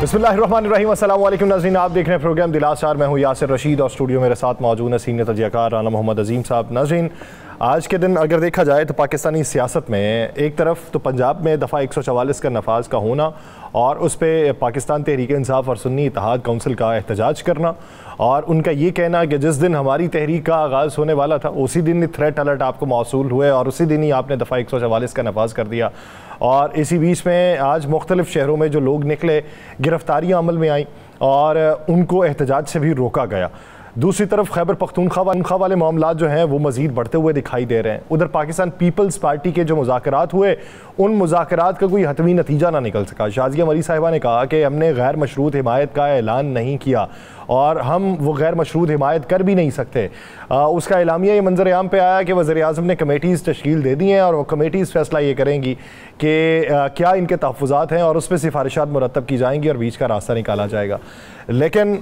बिस्मिल्लाहिर्रहमानिर्रहीम। अस्सलाम वालेकुम नाज़रीन, आप देख रहे हैं प्रोग्राम दिल आसार। मैं हूँ यासिर रशीद और स्टूडियो मेरे साथ मौजूद है सीनियर तजज़ियाकार राना मोहम्मद अजीम साहब। नाज़रीन, आज के दिन अगर देखा जाए तो पाकिस्तानी सियासत में एक तरफ तो पंजाब में दफ़ा 144 का नफाज का होना और उस पर पाकिस्तान तहरीक इंसाफ और सुन्नी इत्तेहाद काउंसिल का एहतजाज करना और उनका ये कहना कि जिस दिन हमारी तहरीक का आगाज़ होने वाला था उसी दिन ही थ्रेट अलर्ट आपको मौसूल हुए और उसी दिन ही आपने दफ़ा 144 का नफाज कर दिया। और इसी बीच में आज मुख्तलिफ़ शहरों में जो लोग निकले, गिरफ्तारियाँ अमल में आईं और उनको एहतजाज से भी रोका गया। दूसरी तरफ खैबर पख्तूनख्वा वाले मामला जो हैं वो मज़ीद बढ़ते हुए दिखाई दे रहे हैं। उधर पाकिस्तान पीपल्स पार्टी के जो मुज़ाकरात हुए उन मुज़ाकरात का कोई हतमी नतीजा ना निकल सका। शाज़िया मरी साहिबा ने कहा कि हमने गैर मशरूत हिमायत का ऐलान नहीं किया और हम वो गैर मशरूत हिमायत कर भी नहीं सकते। उसका एलामिया ये मंजर आम पे आया कि वज़ीर-ए-आज़म ने कमेटीज़ तश्कील दे दी हैं और वो कमेटीज़ फ़ैसला ये करेंगी कि क्या इनके तहफ़्फ़ुज़ात हैं और उस पर सिफारिशात मुरतब की जाएंगी और बीच का रास्ता निकाला जाएगा। लेकिन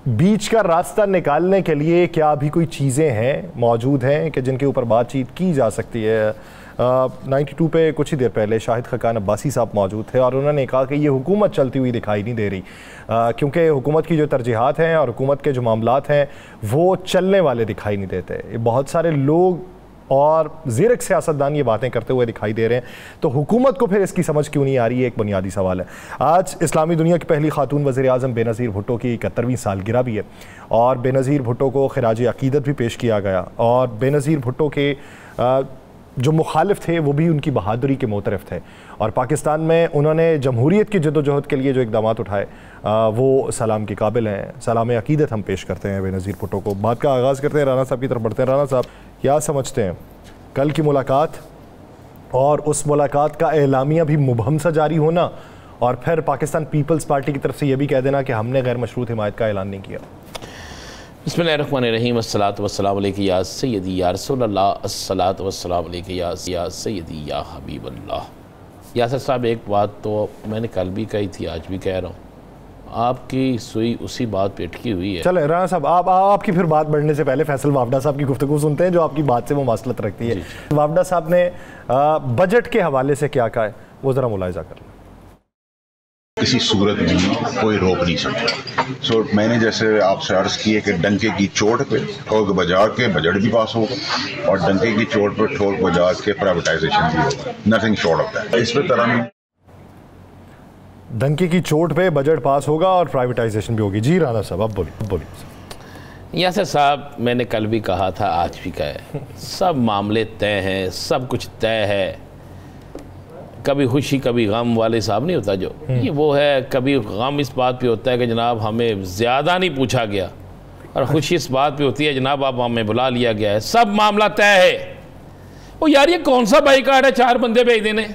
बीच का रास्ता निकालने के लिए क्या अभी कोई चीज़ें हैं मौजूद हैं कि जिनके ऊपर बातचीत की जा सकती है? 92 पे कुछ ही देर पहले शाहिद खकान अब्बासी साहब मौजूद थे और उन्होंने कहा कि ये हुकूमत चलती हुई दिखाई नहीं दे रही, क्योंकि हुकूमत की जो तरजीहात हैं और हुकूमत के जो मामलात हैं वो चलने वाले दिखाई नहीं देते। बहुत सारे लोग और ज़ीरक सियासतदान ये बातें करते हुए दिखाई दे रहे हैं, तो हुकूमत को फिर इसकी समझ क्यों नहीं आ रही है? एक बुनियादी सवाल है। आज इस्लामी दुनिया की पहली खातून वज़ीर-ए-आज़म बेनज़ीर भुट्टो की 71वीं सालगिरह भी है और बेनज़ीर भुट्टो को खिराज अक़ीदत भी पेश किया गया और बेनज़ीर भुट्टो के जो मुखालिफ थे वो भी उनकी बहादुरी के मोतरफ थे और पाकिस्तान में उन्होंने जमहूरियत की जद्दोजहद के लिए जो इक़दाम उठाए वो सलाम के काबिल हैं। सलाम अक़ीदत हम पेश करते हैं बेनज़ीर भुट्टो को। बात का आगाज़ करते हैं, राना साहब की तरफ बढ़ते हैं। राना साहब, क्या समझते हैं कल की मुलाकात और उस मुलाकात का एलामिया भी मुबहम सा जारी होना और फिर पाकिस्तान पीपल्स पार्टी की तरफ से यह भी कह देना कि हमने गैर मशरूत हिमायत का ऐलान नहीं किया? बिस्मिल्लाहिर्रहमानिर्रहीम। अस्सलातु वस्सलामु अलैका या सय्यदी या रसूलल्लाह, अस्सलातु वस्सलामु अलैका या सय्यदी या हबीबल्लाह। यासिर साहब, एक बात तो मैंने कल भी कही थी, आज भी कह रहा हूँ, आपकी सुई उसी बात पे अटकी हुई है। चले राना साहब, आपकी फिर बात बढ़ने से पहले फैसल वावडा साहब की गुफ्तगू सुनते हैं जो आपकी बात से वो मासलत रखती है। वावडा साहब ने बजट के हवाले से क्या कहा है वो ज़रा मुलाहिजा कर लें। किसी सूरत में कोई रोक नहीं सकता। मैंने जैसे आपसे अर्ज की है कि डंके की चोट पे ठोक बजा के बजट भी पास होगा और डंके की चोट पे ठोक बजा के प्राइवेटाइजेशन भी होगा। Nothing short of that. इस पे तरह डंके की चोट पे बजट पास होगा और प्राइवेटाइजेशन भी होगी। जी राना साहब, अब बोलिए। यासिर साहब, मैंने कल भी कहा था, आज भी कहा, सब मामले तय हैं, सब कुछ तय है। कभी खुशी कभी गम वाले साहब नहीं होता जो, ये वो है। कभी गम इस बात पे होता है कि जनाब हमें ज़्यादा नहीं पूछा गया और खुशी इस बात पे होती है जनाब अब हमें बुला लिया गया है। सब मामला तय है। ओ यार, ये कौन सा बाईकाट है 4 बंदे भेज देने?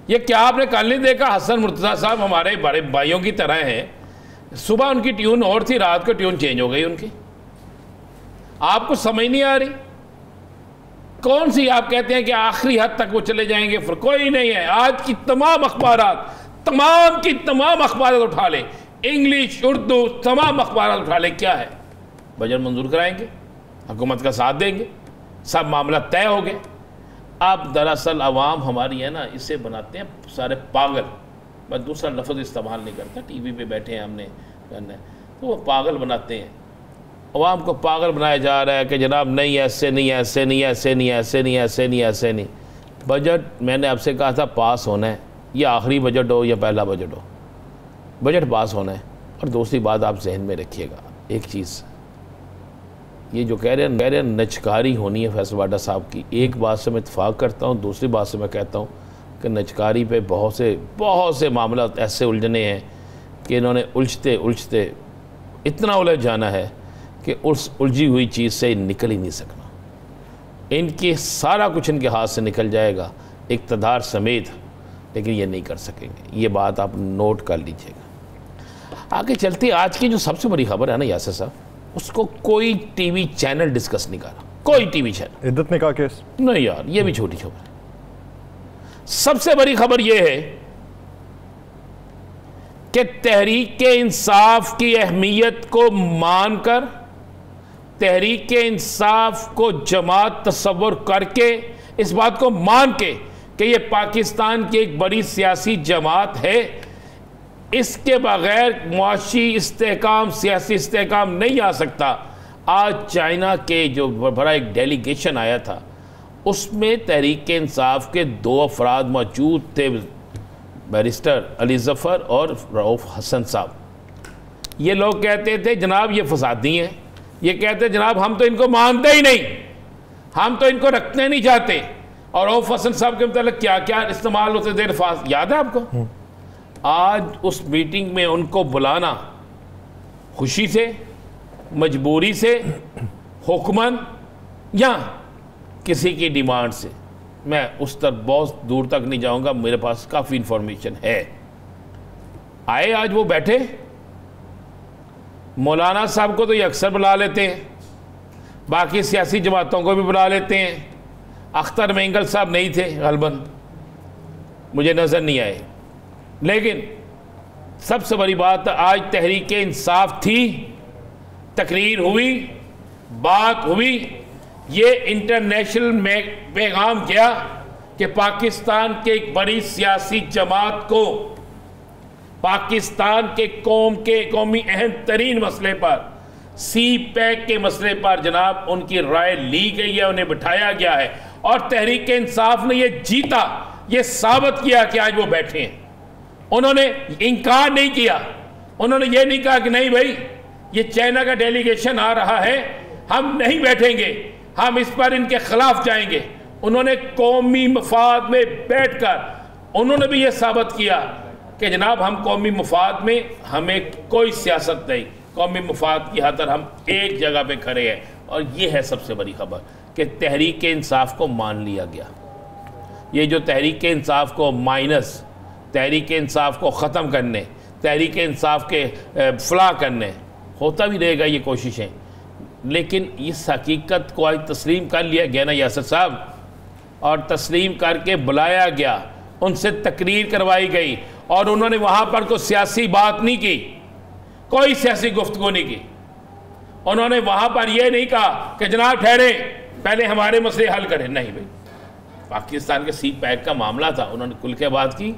ये क्या आपने कल नहीं देखा? हसन मुर्तज़ा साहब हमारे बड़े भाइयों की तरह हैं। सुबह उनकी ट्यून और थी, रात को ट्यून चेंज हो गई उनकी। आपको समझ नहीं आ रही कौन सी? आप कहते हैं कि आखिरी हद तक वो चले जाएंगे, फिर कोई नहीं है। आज की तमाम अखबारात, तमाम की तमाम अखबारात उठा ले, इंग्लिश उर्दू तमाम अखबारात उठा ले, क्या है? बजट मंजूर कराएंगे, हुकूमत का साथ देंगे, सब मामला तय हो गए। अब दरअसल अवाम हमारी है ना, इसे बनाते हैं सारे पागल। मैं दूसरा लफ्ज़ इस्तेमाल नहीं करता, टीवी पे बैठे हैं हमने करना है, तो वो पागल बनाते हैं। अवाम को पागल बनाया जा रहा है कि जनाब नहीं, ऐसे नहीं, ऐसे नहीं, ऐसे नहीं, ऐसे नहीं, ऐसे नहीं, ऐसे नहीं। बजट मैंने आपसे कहा था पास होना है, ये आखिरी बजट हो या पहला बजट हो, बजट पास होना है। और दूसरी बात आप जहन में रखिएगा एक चीज़, ये जो कह रहे हैं नचकारी होनी है फैसल वाडा साहब की, एक बात से मैं इत्तेफाक करता हूँ, दूसरी बात से मैं कहता हूँ कि नचकारी पे बहुत से मामला ऐसे उलझने हैं कि इन्होंने उलझते उलझते इतना उलझ जाना है कि उस उलझी हुई चीज़ से निकल ही नहीं सकना। इनके सारा कुछ इनके हाथ से निकल जाएगा, इक़्तिदार समेत, लेकिन ये नहीं कर सकेंगे। ये बात आप नोट कर लीजिएगा। आगे चलते आज की जो सबसे बड़ी खबर है ना यासिर साहब, उसको कोई टीवी चैनल डिस्कस नहीं कर रहा, कोई टीवी चैनल। इद्दत ने कहा केस नहीं यार, ये भी छोटी खबर है। सबसे बड़ी खबर यह है कि तहरीक इंसाफ की अहमियत को मानकर, तहरीक इंसाफ को जमात तस्वुर करके, इस बात को मान के कि ये पाकिस्तान की एक बड़ी सियासी जमात है, इसके बगैर मुआशी इस्तेहकाम, सियासी इस्तेहकाम नहीं आ सकता। आज चाइना के जो बड़ा एक डेलीगेशन आया था, उसमें तहरीक इंसाफ के 2 अफराद मौजूद थे, बैरिस्टर अली ज़फ़र और रऊफ़ हसन साहब। ये लोग कहते थे जनाब ये फसादी हैं, ये कहते जनाब हम तो इनको मानते ही नहीं, हम तो इनको रखने नहीं चाहते। और रऊफ़ हसन साहब के मतलब क्या क्या इस्तेमाल होते थे अल्फाज, याद है आपको? आज उस मीटिंग में उनको बुलाना खुशी से, मजबूरी से, हुक्मन या किसी की डिमांड से, मैं उस तक बहुत दूर तक नहीं जाऊंगा, मेरे पास काफ़ी इंफॉर्मेशन है। आए आज वो बैठे, मौलाना साहब को तो ये अक्सर बुला लेते हैं, बाकी सियासी जमातों को भी बुला लेते हैं। अख्तर मेंगल साहब नहीं थे गलबन, मुझे नज़र नहीं आए। लेकिन सबसे बड़ी बात, आज तहरीक इंसाफ थी, तकरीर हुई, बात हुई, ये इंटरनेशनल में पैगाम गया कि पाकिस्तान के एक बड़ी सियासी जमात को पाकिस्तान के कौमी अहम तरीन मसले पर, सी पैक के मसले पर जनाब उनकी राय ली गई है, उन्हें बिठाया गया है। और तहरीक इंसाफ ने ये जीता, ये साबित किया कि आज वो बैठे हैं। उन्होंने इनकार नहीं किया, उन्होंने ये नहीं कहा कि नहीं भाई ये चाइना का डेलीगेशन आ रहा है, हम नहीं बैठेंगे, हम इस पर इनके खिलाफ जाएंगे। उन्होंने कौमी मफाद में बैठकर उन्होंने भी ये साबित किया कि जनाब हम कौमी मफाद में, हमें कोई सियासत नहीं, कौमी मफाद की खातिर हम एक जगह पे खड़े हैं। और ये है सबसे बड़ी खबर कि तहरीक इंसाफ को मान लिया गया। ये जो तहरीक इंसाफ को माइनस, तहरीक इंसाफ को ख़त्म करने, तहरीक इंसाफ के फलाह करने, होता भी रहेगा ये कोशिशें, लेकिन इस हकीकत को आज तस्लीम कर लिया गया ना यासर साहब, और तस्लीम करके बुलाया गया, उनसे तकरीर करवाई गई, और उन्होंने वहाँ पर कोई सियासी बात नहीं की, कोई सियासी गुफ्तगू नहीं की। उन्होंने वहाँ पर यह नहीं कहा कि जनाब ठहरे पहले हमारे मसले हल करें, नहीं भाई। पाकिस्तान के सी पैक का मामला था, उन्होंने खुल के बात की।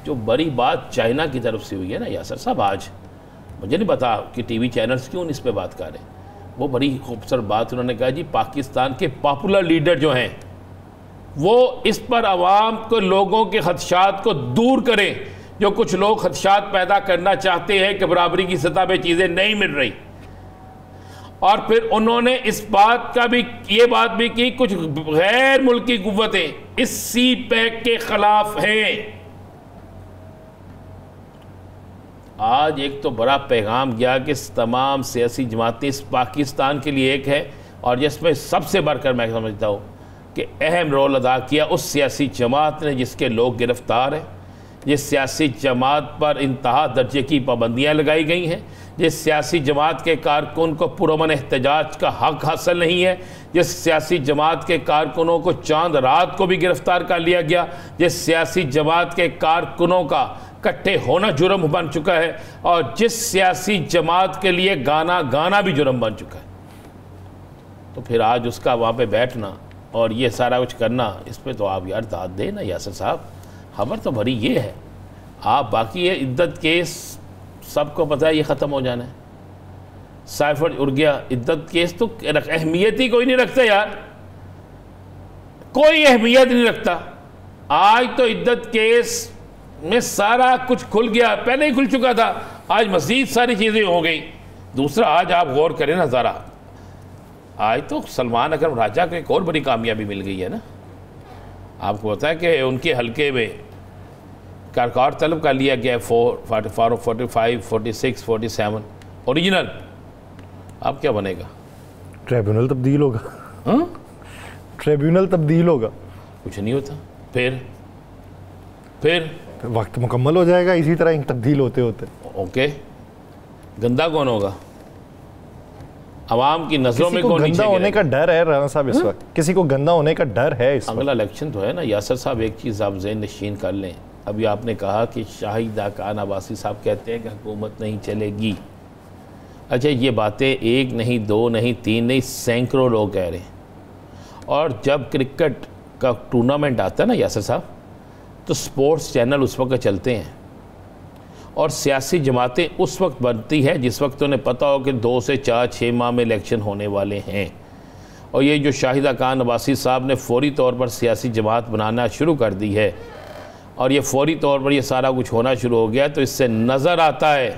जो बड़ी बात चाइना की तरफ से हुई है ना यासर साहब, आज मुझे नहीं पता कि टीवी चैनल्स क्यों इस पर बात कर रहे हैं, वो बड़ी खूबसूरत बात उन्होंने कहा जी पाकिस्तान के पॉपुलर लीडर जो हैं वो इस पर आवाम को, लोगों के खदशात को दूर करें। जो कुछ लोग खदशात पैदा करना चाहते हैं कि बराबरी की सतह पे चीज़ें नहीं मिल रही। और फिर उन्होंने इस बात का भी, ये बात भी की, कुछ गैर मुल्की कुव्वतें इस सी पैक के खिलाफ हैं। आज एक तो बड़ा पैगाम गया कि तमाम सियासी जमातें इस पाकिस्तान के लिए एक है, और जिसमें सबसे बढ़कर मैं समझता हूँ कि अहम रोल अदा किया उस सियासी जमात ने जिसके लोग गिरफ्तार हैं, जिस सियासी जमात पर इंतहा दर्जे की पाबंदियाँ लगाई गई हैं, जिस सियासी जमात के कारकुन को पुरअमन एहतजाज का हक हासिल नहीं है, जिस सियासी जमात के कारकुनों को चांद रात को भी गिरफ्तार कर लिया गया, जिस सियासी जमात के कारकुनों का इकट्ठे होना जुर्म बन चुका है, और जिस सियासी जमात के लिए गाना गाना भी जुर्म बन चुका है। तो फिर आज उसका वहाँ पे बैठना और ये सारा कुछ करना, इस पर तो आप यार दाद दें ना यासर साहब। खबर तो भरी ये है, आप बाकी ये इद्दत केस सबको पता है ये ख़त्म हो जाना है। साइफर उड़ गया, इद्दत केस तो अहमियत ही कोई नहीं रखता यार, कोई अहमियत नहीं रखता। आज तो इद्दत केस में सारा कुछ खुल गया, पहले ही खुल चुका था, आज मज़ीद सारी चीज़ें हो गई। दूसरा, आज आप गौर करें ना ज़रा, आज तो सलमान अकरम राजा को एक और बड़ी कामयाबी मिल गई है ना। आपको पता है कि उनके हल्के में कारकार तलब कर लिया गया है 45, 46, 47 ओरिजिनल। अब क्या बनेगा? ट्रिब्यूनल तब्दील होगा। हाँ, ट्रिब्यूनल तब्दील होगा, कुछ नहीं होता। फिर वक्त मुकम्मल हो जाएगा इसी तरह तब्दील होते होते। ओके, गंदा कौन होगा? आवाम की नजरों में कौन गंदा होने का डर है राना साहब इस वक्त, किसी को गंदा होने का डर है इस अगला इलेक्शन तो है ना यासर साहब। एक चीज़ आप ज़हन नशीन कर लें, अभी आपने कहा कि शाहिद खान अब्बासी साहब कहते हैं कि हुकूमत नहीं चलेगी। अच्छा, ये बातें एक नहीं, दो नहीं, तीन नहीं, सैकड़ों लोग कह रहे हैं। और जब क्रिकेट का टूर्नामेंट आता है ना यासर साहब, तो स्पोर्ट्स चैनल उस वक्त चलते हैं और सियासी जमातें उस वक्त बनती है जिस वक्त उन्हें पता हो कि 2 से 4-6 माह में इलेक्शन होने वाले हैं। और ये जो शाहिदा खान अब्बासी साहब ने फौरी तौर पर सियासी जमात बनाना शुरू कर दी है और ये फौरी तौर पर ये सारा कुछ होना शुरू हो गया, तो इससे नज़र आता है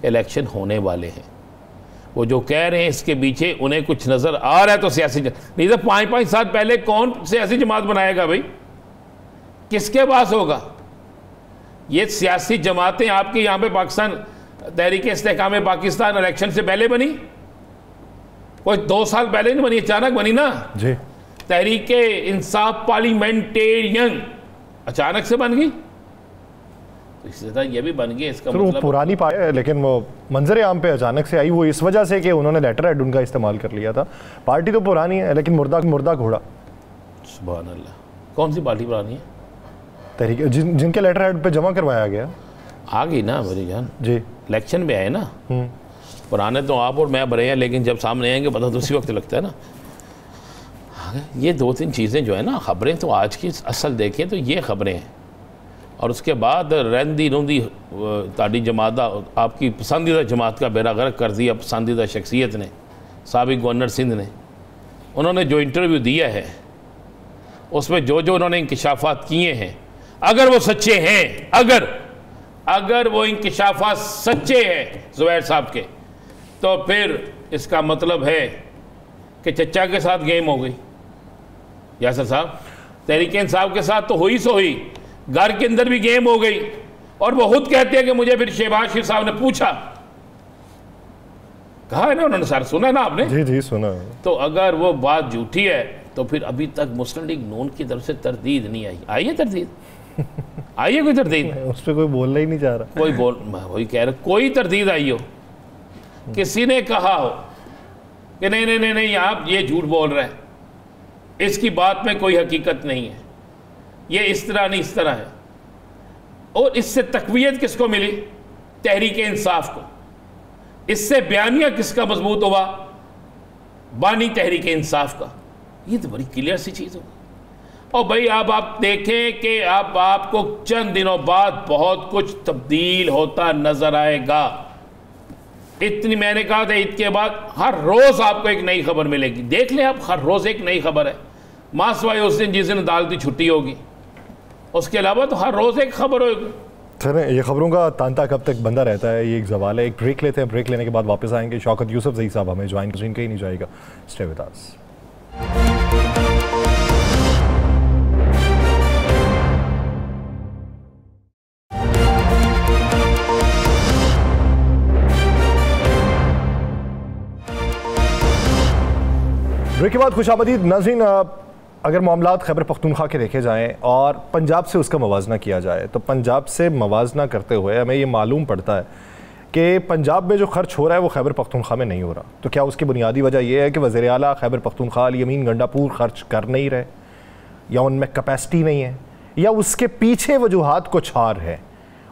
इलेक्शन होने वाले हैं। वो जो कह रहे हैं इसके पीछे उन्हें कुछ नज़र आ रहा है, तो सियासी नहीं तो 5-5 साल पहले कौन सियासी जमात बनाएगा भाई, किसके पास होगा? ये सियासी जमातें आपके यहाँ पे पाकिस्तान तहरीक-ए-इस्तेहकाम पाकिस्तान इलेक्शन से पहले बनी, कोई 2 साल पहले नहीं बनी, अचानक बनी ना जी। तहरीक-ए-इंसाफ पार्लियामेंटेरियन अचानक से बन गई, तो इसी तरह ये भी बन गई। इसका मतलब वो पुरानी पार्टी है, लेकिन वो मंजर आम पे अचानक से आई, वो इस वजह से कि उन्होंने लेटर हेड उनका इस्तेमाल कर लिया था। पार्टी तो पुरानी है, लेकिन मुर्दा घोड़ा। सुभान अल्लाह, कौन सी पार्टी पुरानी है? तहरीक जिनके लेटर हेड पे जमा करवाया गया आ गई ना मेरी जान जी, इलेक्शन में आए ना। पुराने तो आप और मैं बड़े हैं, लेकिन जब सामने आएंगे पता तो उसी वक्त लगता है ना। ये 2-3 चीज़ें जो है ना, खबरें तो आज की असल देखें तो ये खबरें हैं, और उसके बाद रंदी रूंदी ताड़ी जमात आपकी पसंदीदा जमात का बेड़ा गर्क कर दिया पसंदीदा शख्सियत ने, साबिक गवर्नर सिंध ने। उन्होंने जो इंटरव्यू दिया है उसमें जो उन्होंने इंकिशाफात किए हैं, अगर वो सच्चे हैं, अगर वो इंकिशाफात सच्चे हैं ज़ुबैर साहब के, तो फिर इसका मतलब है कि चचा के साथ गेम हो गई। यासर साहब, तहरीक इंसाफ के साथ तो हुई सो हुई, घर के अंदर भी गेम हो गई। और वो खुद कहते हैं कि मुझे फिर शहबाज शरीफ साहब ने पूछा, कहा है ना उन्होंने, सर सुना ना आपने? जी जी सुना। तो अगर वो बात झूठी है तो फिर अभी तक मुस्लिम लीग नून की तरफ से तरदीद नहीं आई। आई है तरदीद? आई है कोई तरदीद? उस पर कोई बोलना ही नहीं चाह रहा। कोई वही कह रहा, कोई तरदीद आई हो, किसी ने कहा हो कि नहीं नहीं नहीं नहीं आप ये झूठ बोल रहे हैं, इसकी बात में कोई हकीकत नहीं है, ये इस तरह नहीं इस तरह है। और इससे तकवीयत किसको मिली? तहरीक इंसाफ को। इससे बयानिया किसका मजबूत हुआ? बानी तहरीक इंसाफ का। ये तो बड़ी क्लियर सी चीज़ हो। और भाई अब आप देखें कि अब आपको चंद दिनों बाद बहुत कुछ तब्दील होता नजर आएगा। इतनी मैंने कहा था ईद के बाद हर रोज़ आपको एक नई खबर मिलेगी। देख लें आप, हर रोज़ एक नई खबर है, मासवाई उस दिन जिस दिन अदालती छुट्टी होगी, उसके अलावा तो हर रोज़ एक खबर होगी। सर ये खबरों का तांता कब तक बंदा रहता है, ये एक सवाल है। एक ब्रेक लेते हैं, ब्रेक लेने के बाद वापस आएंगे। शौकत यूसुफजई साहब हमें ज्वाइन कहीं नहीं जाएगा। Stay with us. ब्रेक के बाद खुशामदीद नाज़रीन। अगर मामलात खैबर पख्तूनख्वा के देखे जाएँ और पंजाब से उसका मवाजना किया जाए, तो पंजाब से मवाजना करते हुए हमें ये मालूम पड़ता है कि पंजाब में जो खर्च हो रहा है वो खैबर पख्तूनख्वा में नहीं हो रहा। तो क्या उसकी बुनियादी वजह यह है कि वज़ीर आला खैबर पख्तूनख्वा अली अमीन गंडापुर खर्च कर नहीं रहे, या उनमें कैपेसिटी नहीं है, या उसके पीछे वजूहात कुछ और है,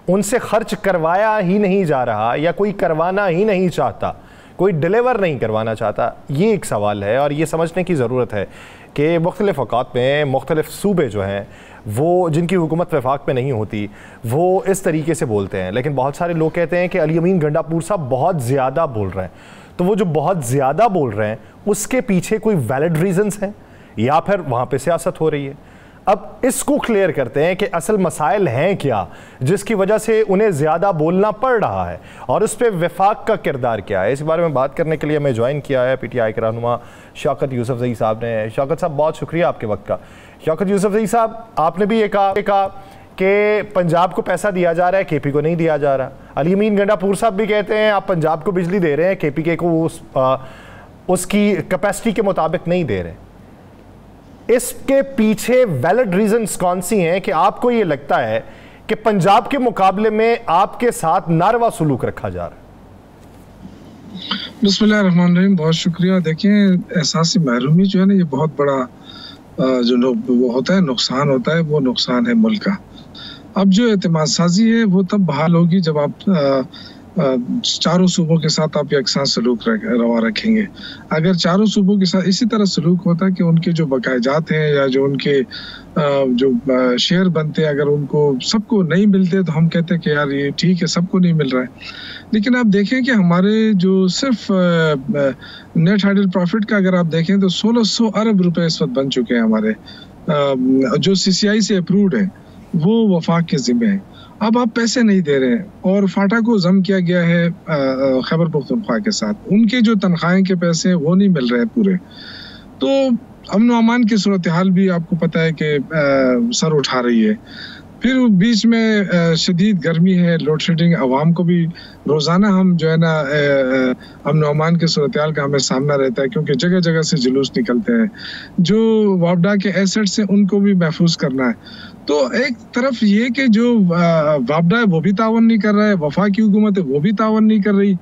उनसे खर्च करवाया ही नहीं जा रहा, या कोई करवाना ही नहीं चाहता, कोई डिलीवर नहीं करवाना चाहता? ये एक सवाल है और ये समझने की ज़रूरत है कि मुख्तलिफ़ औक़ात में मुख्तलिफ़ सूबे जो हैं वो जिनकी हुकूमत वफाक में नहीं होती वो इस तरीके से बोलते हैं, लेकिन बहुत सारे लोग कहते हैं कि अली अमीन गंडापुर साहब बहुत ज़्यादा बोल रहे हैं। तो वो जो बहुत ज़्यादा बोल रहे हैं उसके पीछे कोई वैलिड रीज़न्स हैं या फिर वहाँ पर सियासत हो रही है? अब इसको क्लियर करते हैं कि असल मसाइल हैं क्या जिसकी वजह से उन्हें ज़्यादा बोलना पड़ रहा है, और उस पर वफाक का किरदार क्या है। इस बारे में बात करने के लिए हमें ज्वाइन किया है PTI के रहनुमा शौकत यूसुफजई साहब ने। शौकत साहब बहुत शुक्रिया आपके वक्त का। शौकत यूसुफजई साहब, आपने भी ये कहा कि पंजाब को पैसा दिया जा रहा है, KP को नहीं दिया जा रहा। अली अमीन गंडापुर साहब भी कहते हैं आप पंजाब को बिजली दे रहे हैं, KPK को उसकी कैपेसिटी के मुताबिक नहीं दे रहे। इसके पीछे वैलिड रीजंस कौन सी हैं कि आपको ये लगता है कि पंजाब के मुकाबले में आपके साथ नारवा सलूक रखा जा रहा है? बिस्मिल्लाहिर्रहमानिर्रहीम, बहुत शुक्रिया। देखिए, एहसासी महरूमी जो है ना, ये बहुत बड़ा जो वो होता है, नुकसान होता है, वो नुकसान है मुल्क का। अब जो एतमाद साजी है वो तब बहाल होगी जब आप चारों सूबों के साथ आप यकसान सलूक रवा रखेंगे। अगर चारों सूबों के साथ इसी तरह सलूक होता कि उनके जो बकायजात हैं या जो उनके जो शेयर बनते अगर उनको सबको नहीं मिलते तो हम कहते कि यार ये ठीक है, सबको नहीं मिल रहा है। लेकिन आप देखें कि हमारे जो सिर्फ नेट हाइडल प्रॉफिट का अगर आप देखें तो 1600 अरब रुपए इस वक्त बन चुके हैं हमारे, जो CCI से अप्रूव्ड है वो वफाक के जिम्मे है। अब आप पैसे नहीं दे रहे हैं और फाटा को जम किया गया है खैबर पख्तूनख्वा के साथ, उनके जो तनख्वाहें के पैसे वो नहीं मिल रहे पूरे। तो अमन अमान की सूरत हाल भी आपको पता है कि सर उठा रही है। फिर बीच में शदीद गर्मी है, लोड शेडिंग, आवाम को भी रोज़ाना हम जो है ना अमन अमान के सूरत हाल का हमें सामना रहता है, क्योंकि जगह जगह से जुलूस निकलते हैं। जो वापडा के एसेट्स हैं उनको भी महफूज करना है। तो एक तरफ ये कि जो वापडा है वो भी तावन नहीं कर रहा है, वफा की हुकूमत है वो भी तावन नहीं कर रही।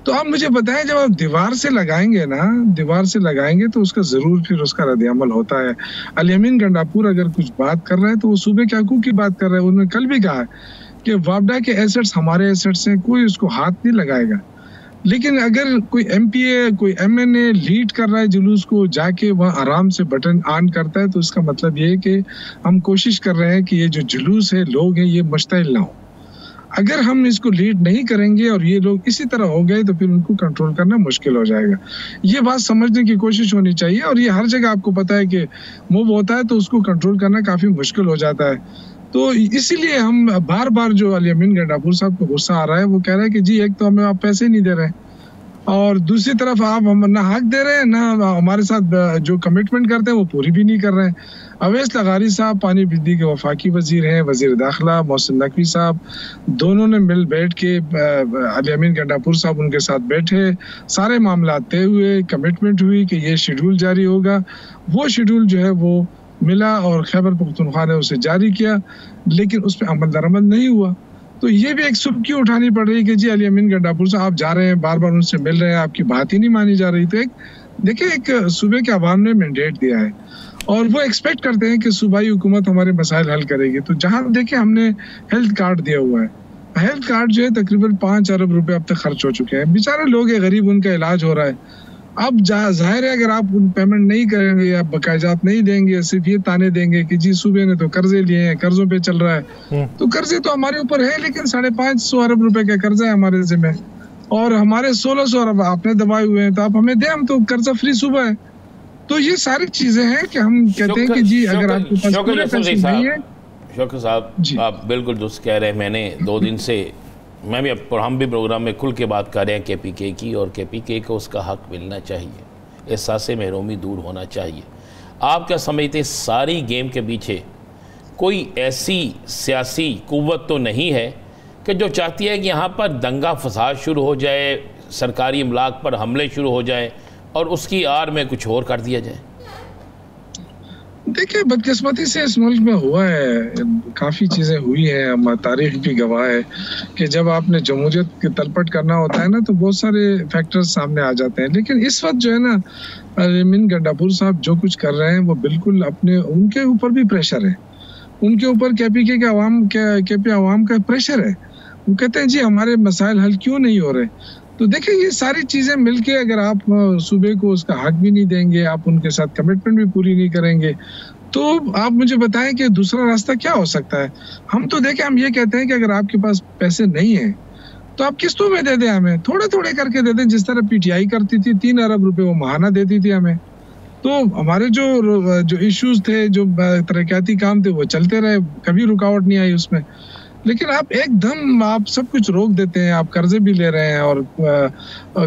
तो आप मुझे बताएं, जब आप दीवार से लगाएंगे ना, दीवार से लगाएंगे तो उसका जरूर फिर उसका रद्द-ए-अमल होता है। अल-यमीन गंडापुर अगर कुछ बात कर रहा है तो वो सूबे के हकूक की बात कर रहा है। उन्होंने कल भी कहा कि वापडा के एसेट्स हमारे एसेट्स हैं, कोई उसको हाथ नहीं लगाएगा। लेकिन अगर कोई MPA कोई MNA लीड कर रहा है जुलूस को, जाके वहाँ आराम से बटन ऑन करता है, तो इसका मतलब ये है कि हम कोशिश कर रहे हैं कि ये जो जुलूस है, लोग हैं, ये मुश्तइल ना हो। अगर हम इसको लीड नहीं करेंगे और ये लोग इसी तरह हो गए तो फिर उनको कंट्रोल करना मुश्किल हो जाएगा। ये बात समझने की कोशिश होनी चाहिए। और ये हर जगह आपको पता है कि मूव होता है तो उसको कंट्रोल करना काफ़ी मुश्किल हो जाता है। तो इसीलिए हम बार बार जो अल-यमीन गंडापुर साहब को गुस्सा आ रहा है, वो कह रहे हैं कि जी एक तो हमें आप पैसे नहीं दे रहे और दूसरी तरफ आप हम ना हक दे रहे हैं, ना हमारे साथ जो कमिटमेंट करते हैं वो पूरी भी नहीं कर रहे हैं। अवैस लगारी साहब पानी बिजली के वफाकी वजीर हैं, वजीर दाखिला मोहसिन नकवी साहब, दोनों ने मिल बैठ के अल-यमीन गंडापुर साहब उनके साथ बैठे, सारे मामला तय हुए, कमिटमेंट हुई कि ये शेड्यूल जारी होगा। वो शेड्यूल जो है वो मिला और खैबर पख्तूनख्वा ने उसे जारी किया, लेकिन उस पर अमल दरामद नहीं हुआ। तो ये भी एक सुबकी उठानी पड़ रही है कि जी अल-यमीन गंडापुर साहब आप जा रहे हैं, बार बार उनसे मिल रहे हैं, आपकी बात ही नहीं मानी जा रही। तो एक देखिए, एक सूबे के अवाम ने मैंडेट दिया है और वो एक्सपेक्ट करते हैं कि सूबाई हुकूमत हमारे मसाइल हल करेगी। तो जहाँ देखिए हमने हेल्थ कार्ड दिया हुआ है, हेल्थ कार्ड जो है तकरीबन 5 अरब रुपए अब तक खर्च हो चुके हैं। बेचारे लोग हैं, गरीब, उनका इलाज हो रहा है। अब जाहिर है अगर आप पेमेंट नहीं करेंगे या बकायजात नहीं देंगे, सिर्फ ये ताने देंगे कि जी सूबे ने तो कर्जे लिए हैं, कर्जों पे चल रहा है, तो कर्जे तो हमारे ऊपर है, लेकिन 550 अरब रुपए का कर्जा है हमारे जिम्मे और हमारे 1600 अरब आपने दबाए हुए हैं, तो आप हमें दें, हम तो कर्जा फ्री सूबा है। तो ये सारी चीजें हैं कि हम कहते हैं कि जी अगर आपके पास पूरे पैसे नहीं है। शौकत साहब, आप बिल्कुल दुरुस्त कह रहे हैं। मैंने 2 दिन से मैं भी हम भी प्रोग्राम में खुल के बात कर रहे हैं KPK की, और KPK को उसका हक मिलना चाहिए, एहसास महरूमी दूर होना चाहिए। आप क्या समझते हैं, सारी गेम के पीछे कोई ऐसी सियासी कुव्वत तो नहीं है कि जो चाहती है कि यहाँ पर दंगा फसाद शुरू हो जाए, सरकारी इमलाक पर हमले शुरू हो जाए और उसकी आड़ में कुछ और कर दिया जाए? देखिए, बदकिस्मती से इस मुल्क में हुआ है, काफ़ी चीज़ें हुई हैं, तारीख भी गवाह है कि जब आपने जमहूरियत की तलपट करना होता है ना तो बहुत सारे फैक्टर्स सामने आ जाते हैं। लेकिन इस वक्त जो है ना, अल-यमीन गंडापुर साहब जो कुछ कर रहे हैं वो बिल्कुल अपने, उनके ऊपर भी प्रेशर है, उनके ऊपर KPK के अवाम का प्रेशर है। वो कहते हैं जी हमारे मसाइल हल क्यों नहीं हो रहे। तो देखिए, ये सारी चीज़ें मिलके अगर आप सूबे को उसका हक भी नहीं देंगे, आप उनके साथ कमिटमेंट भी पूरी नहीं करेंगे, तो आप मुझे बताएं कि दूसरा रास्ता क्या हो सकता है। हम तो देखें, हम ये कहते हैं कि अगर आपके पास पैसे नहीं हैं तो आप किस्तों में दे दें, हमें थोड़े थोड़े करके दे दें, जिस तरह PTI करती थी, 3 अरब रुपए वो माहाना देती थी हमें। तो हमारे जो इश्यूज थे, जो तरक्याती काम थे, वो चलते रहे, कभी रुकावट नहीं आई उसमें। लेकिन आप एकदम आप सब कुछ रोक देते हैं, आप कर्जे भी ले रहे हैं और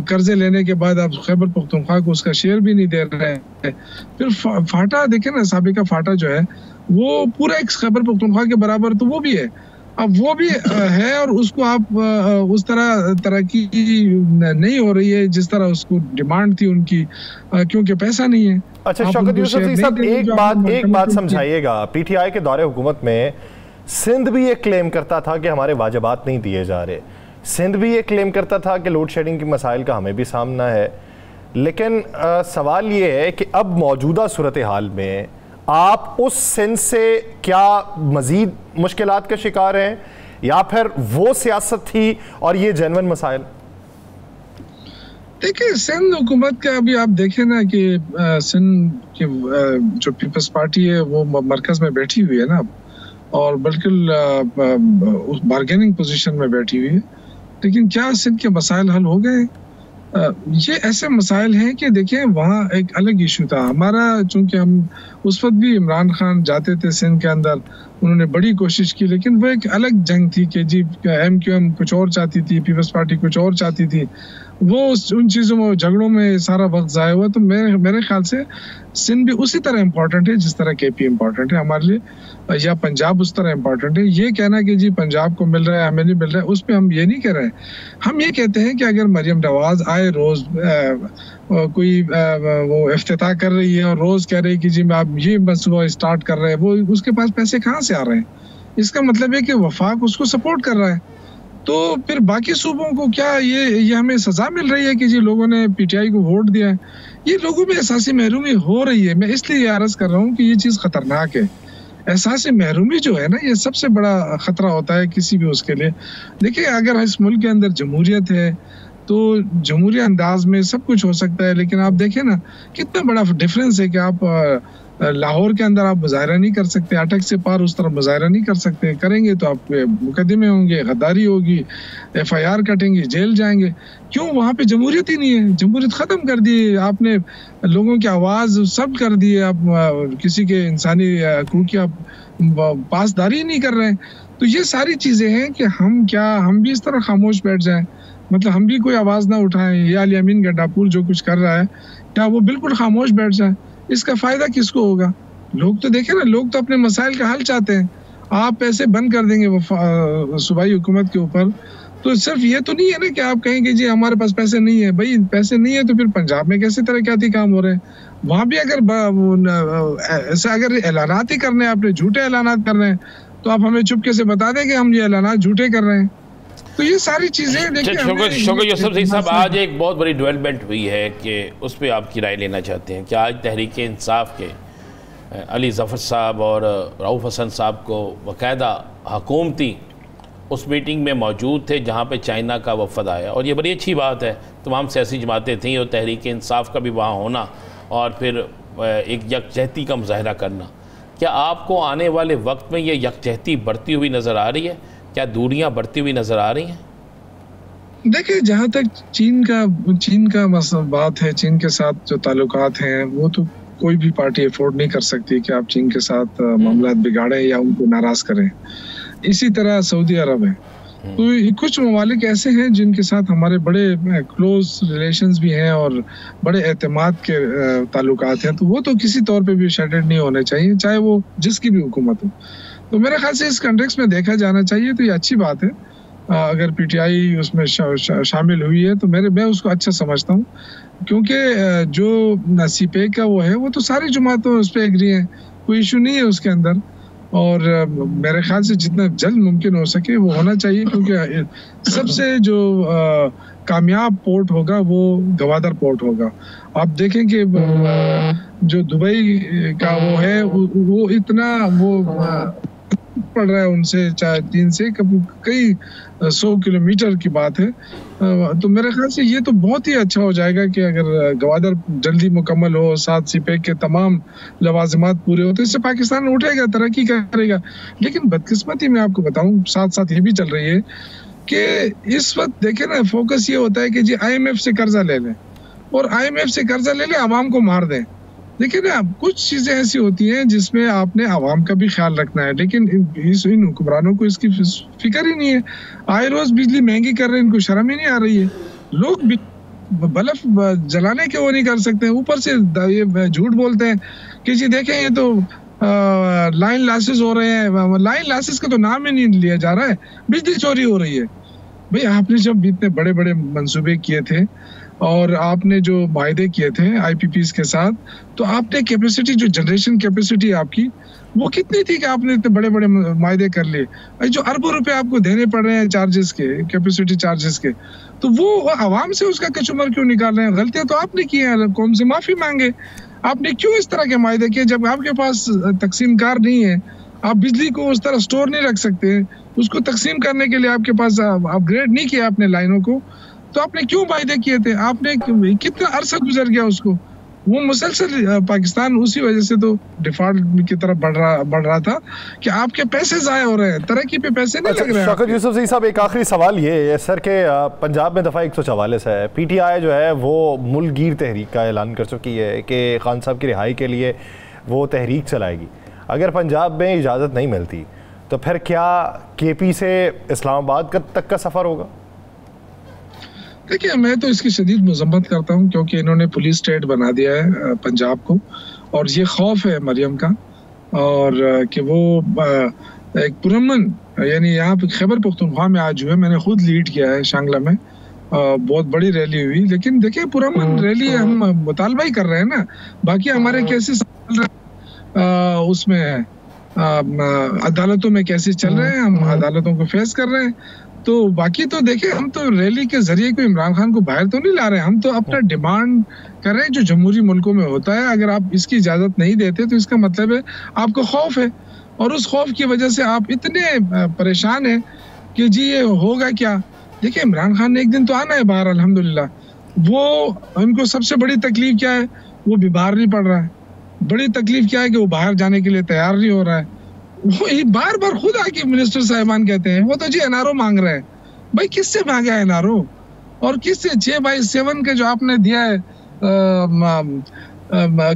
कर्जे लेने के बाद आप खैबर पख्तूनख्वा को उसका शेयर भी नहीं दे रहे हैं। फिर फाटा देखें ना, साबिका फाटा जो है वो पूरा एक खैबर पख्तूनख्वा के बराबर, तो वो भी है, अब वो भी है और उसको आप उस तरक्की नहीं हो रही है जिस तरह उसको डिमांड थी उनकी, क्योंकि पैसा नहीं है। अच्छा शौकत यूसुफ साहब, एक बात समझाइएगा, PTI के दौरे हुकूमत में सिंध भी ये क्लेम करता था कि हमारे वाजिबात नहीं दिए जा रहे, सिंध भी ये क्लेम करता था कि लोड शेडिंग की मसाइल का हमें भी सामना है। लेकिन सवाल ये है कि अब मौजूदा सूरत हाल में आप उस सिंध से क्या मज़ीद मुश्किलात का शिकार हैं, या फिर वो सियासत थी और ये जेन्युइन मसाइल? देखिए, सिंध हुकूमत का अभी आप देखें ना कि सिंध की जो पीपल्स पार्टी है वो मरकज में बैठी हुई है ना, और बिल्कुल उस बार्गेनिंग पोजीशन में बैठी हुई है। लेकिन क्या सिंध के मसाइल हल हो गए? ये ऐसे मसाइल हैं कि देखिए, वहाँ एक अलग इशू था हमारा, चूंकि हम उस वक्त भी इमरान खान जाते थे सिंध के अंदर, उन्होंने बड़ी कोशिश की, लेकिन वो एक अलग जंग थी कि जी MQM कुछ और चाहती थी, पीपल्स पार्टी कुछ और चाहती थी। वो उन चीज़ों में, झगड़ों में सारा वक्त ज़ाया हुआ। तो मेरे ख्याल से सिंध भी उसी तरह इम्पोर्टेंट है जिस तरह KP इम्पोर्टेंट है हमारे लिए, या पंजाब उस तरह इम्पोर्टेंट है। ये कहना कि जी पंजाब को मिल रहा है हमें नहीं मिल रहा है, उस पर हम ये नहीं कह रहे हैं। हम ये कहते हैं कि अगर मरियम नवाज आए रोज़ कोई वो इफ्तिताह कर रही है और रोज़ कह रही है कि जी मैं आप ये मसला स्टार्ट कर रहे हैं, वो उसके पास पैसे कहाँ से आ रहे हैं? इसका मतलब है कि वफाक उसको सपोर्ट कर रहा है। तो फिर बाकी सूबों को क्या ये हमें सजा मिल रही है कि जी लोगों ने PTI को वोट दिया है? ये लोगों में एहसासी महरूमी हो रही है। मैं इसलिए अर्ज कर रहा हूँ कि ये चीज़ खतरनाक है। एहसासी महरूमी जो है ना, ये सबसे बड़ा खतरा होता है किसी भी उसके लिए। देखिए, अगर इस मुल्क के अंदर जमहूरियत है तो जमहूरी अंदाज में सब कुछ हो सकता है, लेकिन आप देखें ना कितना बड़ा डिफरेंस है कि आप लाहौर के अंदर आप मुजाहरा नहीं कर सकते, अटक से पार उस तरफ मुजाहरा नहीं कर सकते, करेंगे तो आपके मुकदमे होंगे, गद्दारी होगी, FIR कटेंगे, जेल जाएंगे। क्यों? वहाँ पे जमहूरियत ही नहीं है। जमहूरियत ख़त्म कर दी आपने, लोगों की आवाज़ सब कर दी है, आप किसी के इंसानी हकूक़ की आप पासदारी नहीं कर रहे हैं। तो ये सारी चीज़ें हैं कि हम भी इस तरह खामोश बैठ जाएं, मतलब हम भी कोई आवाज़ ना उठाएं, या अली अमीन गड्डापुर जो कुछ कर रहा है क्या वो बिल्कुल खामोश बैठ जाए? इसका फ़ायदा किसको होगा? लोग तो देखें ना, लोग तो अपने मसाइल का हल चाहते हैं। आप पैसे बंद कर देंगे वो सूबाई हुकूमत के ऊपर, तो सिर्फ ये तो नहीं है ना कि आप कहेंगे जी हमारे पास पैसे नहीं है। भाई पैसे नहीं है तो फिर पंजाब में कैसे तरक्याती काम हो रहे हैं? वहाँ भी अगर ऐसे अगर ऐलानात ही करने हैं, आपने झूठे ऐलानात कर रहे हैं, तो आप हमें चुपके से बता दें कि हम ये ऐलानात झूठे कर रहे हैं। तो ये सारी चीजें शौकत यूसुफ साहब, आज एक बहुत बड़ी डेवलपमेंट हुई है कि उस पर आपकी राय लेना चाहते हैं कि आज तहरीक इंसाफ के अली ज़फ़र साहब और रऊफ़ हसन साहब को बाकायदा हुकूमती उस मीटिंग में मौजूद थे जहाँ पे चाइना का वफ़द आया, और ये बड़ी अच्छी बात है। तमाम सियासी जमातें थीं और तहरीक इंसाफ का भी वहाँ होना और फिर एक यकजहती का मुजाहरा करना। क्या आपको आने वाले वक्त में ये यकजहती बढ़ती हुई नज़र आ रही है? क्या दूरियां बढ़ती हुई नजर आ रही हैं? देखिए, जहाँ तक चीन का बात है, चीन के साथ जो ताल्लुकात हैं, वो तो कोई भी पार्टी अफोर्ड नहीं कर सकती कि आप चीन के साथ मामलात बिगाड़ें या उनको नाराज करें। इसी तरह सऊदी अरब है। तो कुछ ममालिक ऐसे हैं जिनके साथ हमारे बड़े क्लोज रिलेशंस भी हैं और बड़े एतमाद के ताल्लुकात हैं, तो वो तो किसी तौर पे भी शेडेड नहीं होने चाहिए, चाहे वो जिसकी भी हुकूमत हो। तो मेरे ख्याल से इस कंटेक्स्ट में देखा जाना चाहिए, तो ये अच्छी बात है। अगर PTI उसमें शामिल हुई है तो मैं उसको अच्छा समझता हूँ, क्योंकि जो CPEC का वो है, वो तो सारी जमातों उस पर एग्री हैं, कोई इशू नहीं है उसके अंदर। और मेरे ख्याल से जितना जल्द मुमकिन हो सके वो होना चाहिए, क्योंकि सबसे जो कामयाब पोर्ट होगा वो गवादर पोर्ट होगा। आप देखें कि जो दुबई का वो है, वो इतना वो पड़ रहा है उनसे 3 से कई 100 किलोमीटर की बात है। तो मेरे ख्याल से ये तो बहुत ही अच्छा हो जाएगा कि अगर गवादर जल्दी मुकम्मल हो, साथ CPEC के तमाम लवाजमात पूरे हो, तो इससे पाकिस्तान उठेगा, तरक्की करेगा। लेकिन बदकिस्मती मैं आपको बताऊं, साथ साथ ये भी चल रही है कि इस वक्त देखें ना, फोकस ये होता है कि जी IMF से कर्जा ले लें, और IMF से कर्जा ले लें, आवाम को मार दें। देखिए ना, कुछ चीज़ें ऐसी होती हैं जिसमें आपने आवाम का भी ख्याल रखना है, लेकिन इन हुक्मरानों को इसकी फिक्र ही नहीं है। आए रोज़ बिजली महंगी कर रहे हैं, इनको शर्म ही नहीं आ रही है। लोग बल्ब जलाने के वो नहीं कर सकते हैं, ऊपर से ये झूठ बोलते हैं कि जी देखें ये तो लाइन लॉसेस हो रहे हैं। लाइन लॉसेस का तो नाम ही नहीं लिया जा रहा है, बिजली चोरी हो रही है। भाई आपने जब इतने बड़े बड़े मंसूबे किए थे और आपने जो वायदे किए थे IPPs के साथ, तो आपने कैपेसिटी, जो जनरेशन कैपेसिटी आपकी, वो कितनी थी कि आपने इतने बड़े बड़े वायदे कर लिए। जो अरबों रुपए आपको देने पड़ रहे हैं चार्जेस के, कैपेसिटी चार्जेस के, तो वो आवाम से उसका कचूमर क्यों निकाल रहे हैं? गलतियां तो आपने की हैं, कौम से माफी मांगे। आपने क्यों इस तरह के वायदे किए जब आपके पास तकसीम कार नहीं है? आप बिजली को उस तरह स्टोर नहीं रख सकते, उसको तकसीम करने के लिए आपके पास अपग्रेड नहीं किया आपने लाइनों को, तो आपने क्यों वायदे किए थे? आपने कितना अरसा गुजर गया उसको, वो मुसलसल पाकिस्तान उसी वजह से तो डिफॉल्ट की तरफ बढ़ रहा था कि आपके पैसे जाया हो रहे हैं, तरक्की पे पैसे नहीं लग रहे हैं। शौकत यूसुफजई साहब, एक आखिरी सवाल ये है सर के पंजाब में दफ़ा 144 है, PTI जो है वो मुल्कगीर तहरीक का ऐलान कर चुकी है कि खान साहब की रिहाई के लिए वो तहरीक चलाएगी। अगर पंजाब में इजाज़त नहीं मिलती तो फिर क्या KP से इस्लामाबाद तक का सफ़र होगा? देखिए, मैं तो इसकी शदीद मजम्मत करता हूँ, क्योंकि इन्होंने पुलिस स्टेट बना दिया है पंजाब को, और ये खौफ है मरियम का, और कि वो एक पुरअमन, यानी यहाँ पे खैबर पख्तूनख्वा में आज हुए, मैंने खुद लीड किया है शांगला में, बहुत बड़ी रैली हुई, लेकिन देखिए पुरअमन रैली हम मुतालबा ही कर रहे हैं ना, बाकी हमारे केसेस उसमें अदालतों में केसेस चल रहे हैं, हम अदालतों को फेस कर रहे हैं, तो बाकी तो देखिए हम तो रैली के जरिए कोई इमरान खान को बाहर तो नहीं ला रहे हैं, हम तो अपना डिमांड कर रहे हैं जो जमहूरी मुल्कों में होता है। अगर आप इसकी इजाजत नहीं देते तो इसका मतलब है आपको खौफ है, और उस खौफ की वजह से आप इतने परेशान हैं कि जी ये होगा क्या। देखिए, इमरान खान ने एक दिन तो आना है बाहर, अल्हम्दुलिल्लाह। वो उनको सबसे बड़ी तकलीफ क्या है, वो बीमार नहीं पड़ रहा है। बड़ी तकलीफ क्या है कि वो बाहर जाने के लिए तैयार नहीं हो रहा है। वो बार बार खुद आके मिनिस्टर साहिबान कहते हैं वो तो जी NRO मांग रहे हैं। भाई किससे मांगा है NRO, और किससे 6x7 के जो आपने दिया है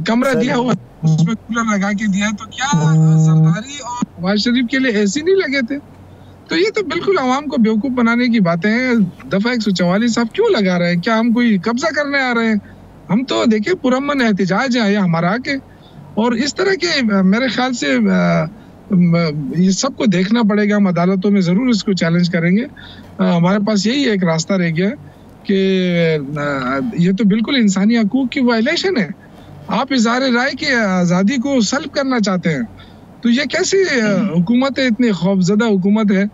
कमरा दिया हुआ उसमें कूलर लगा के दिया है, तो क्या सरदारी और नवाज शरीफ के लिए ऐसी नहीं लगे थे? तो ये तो बिल्कुल आवाम को बेवकूफ बनाने की बातें हैं। दफा 144 आप क्यों लगा रहे हैं? क्या हम कोई कब्जा करने आ रहे हैं? हम तो देखिए पुरअमन एहतिजाज है हमारा के, और इस तरह के मेरे ख्याल से ये सबको देखना पड़ेगा। हम अदालतों में जरूर इसको चैलेंज करेंगे। हमारे पास यही एक रास्ता रह गया कि ये तो बिल्कुल इंसानी हकूक की वायलेशन है। आप इज़हार राय की आज़ादी को सल्ब करना चाहते हैं, तो ये कैसी हुकूमत है, इतनी खौफजदा हुकूमत है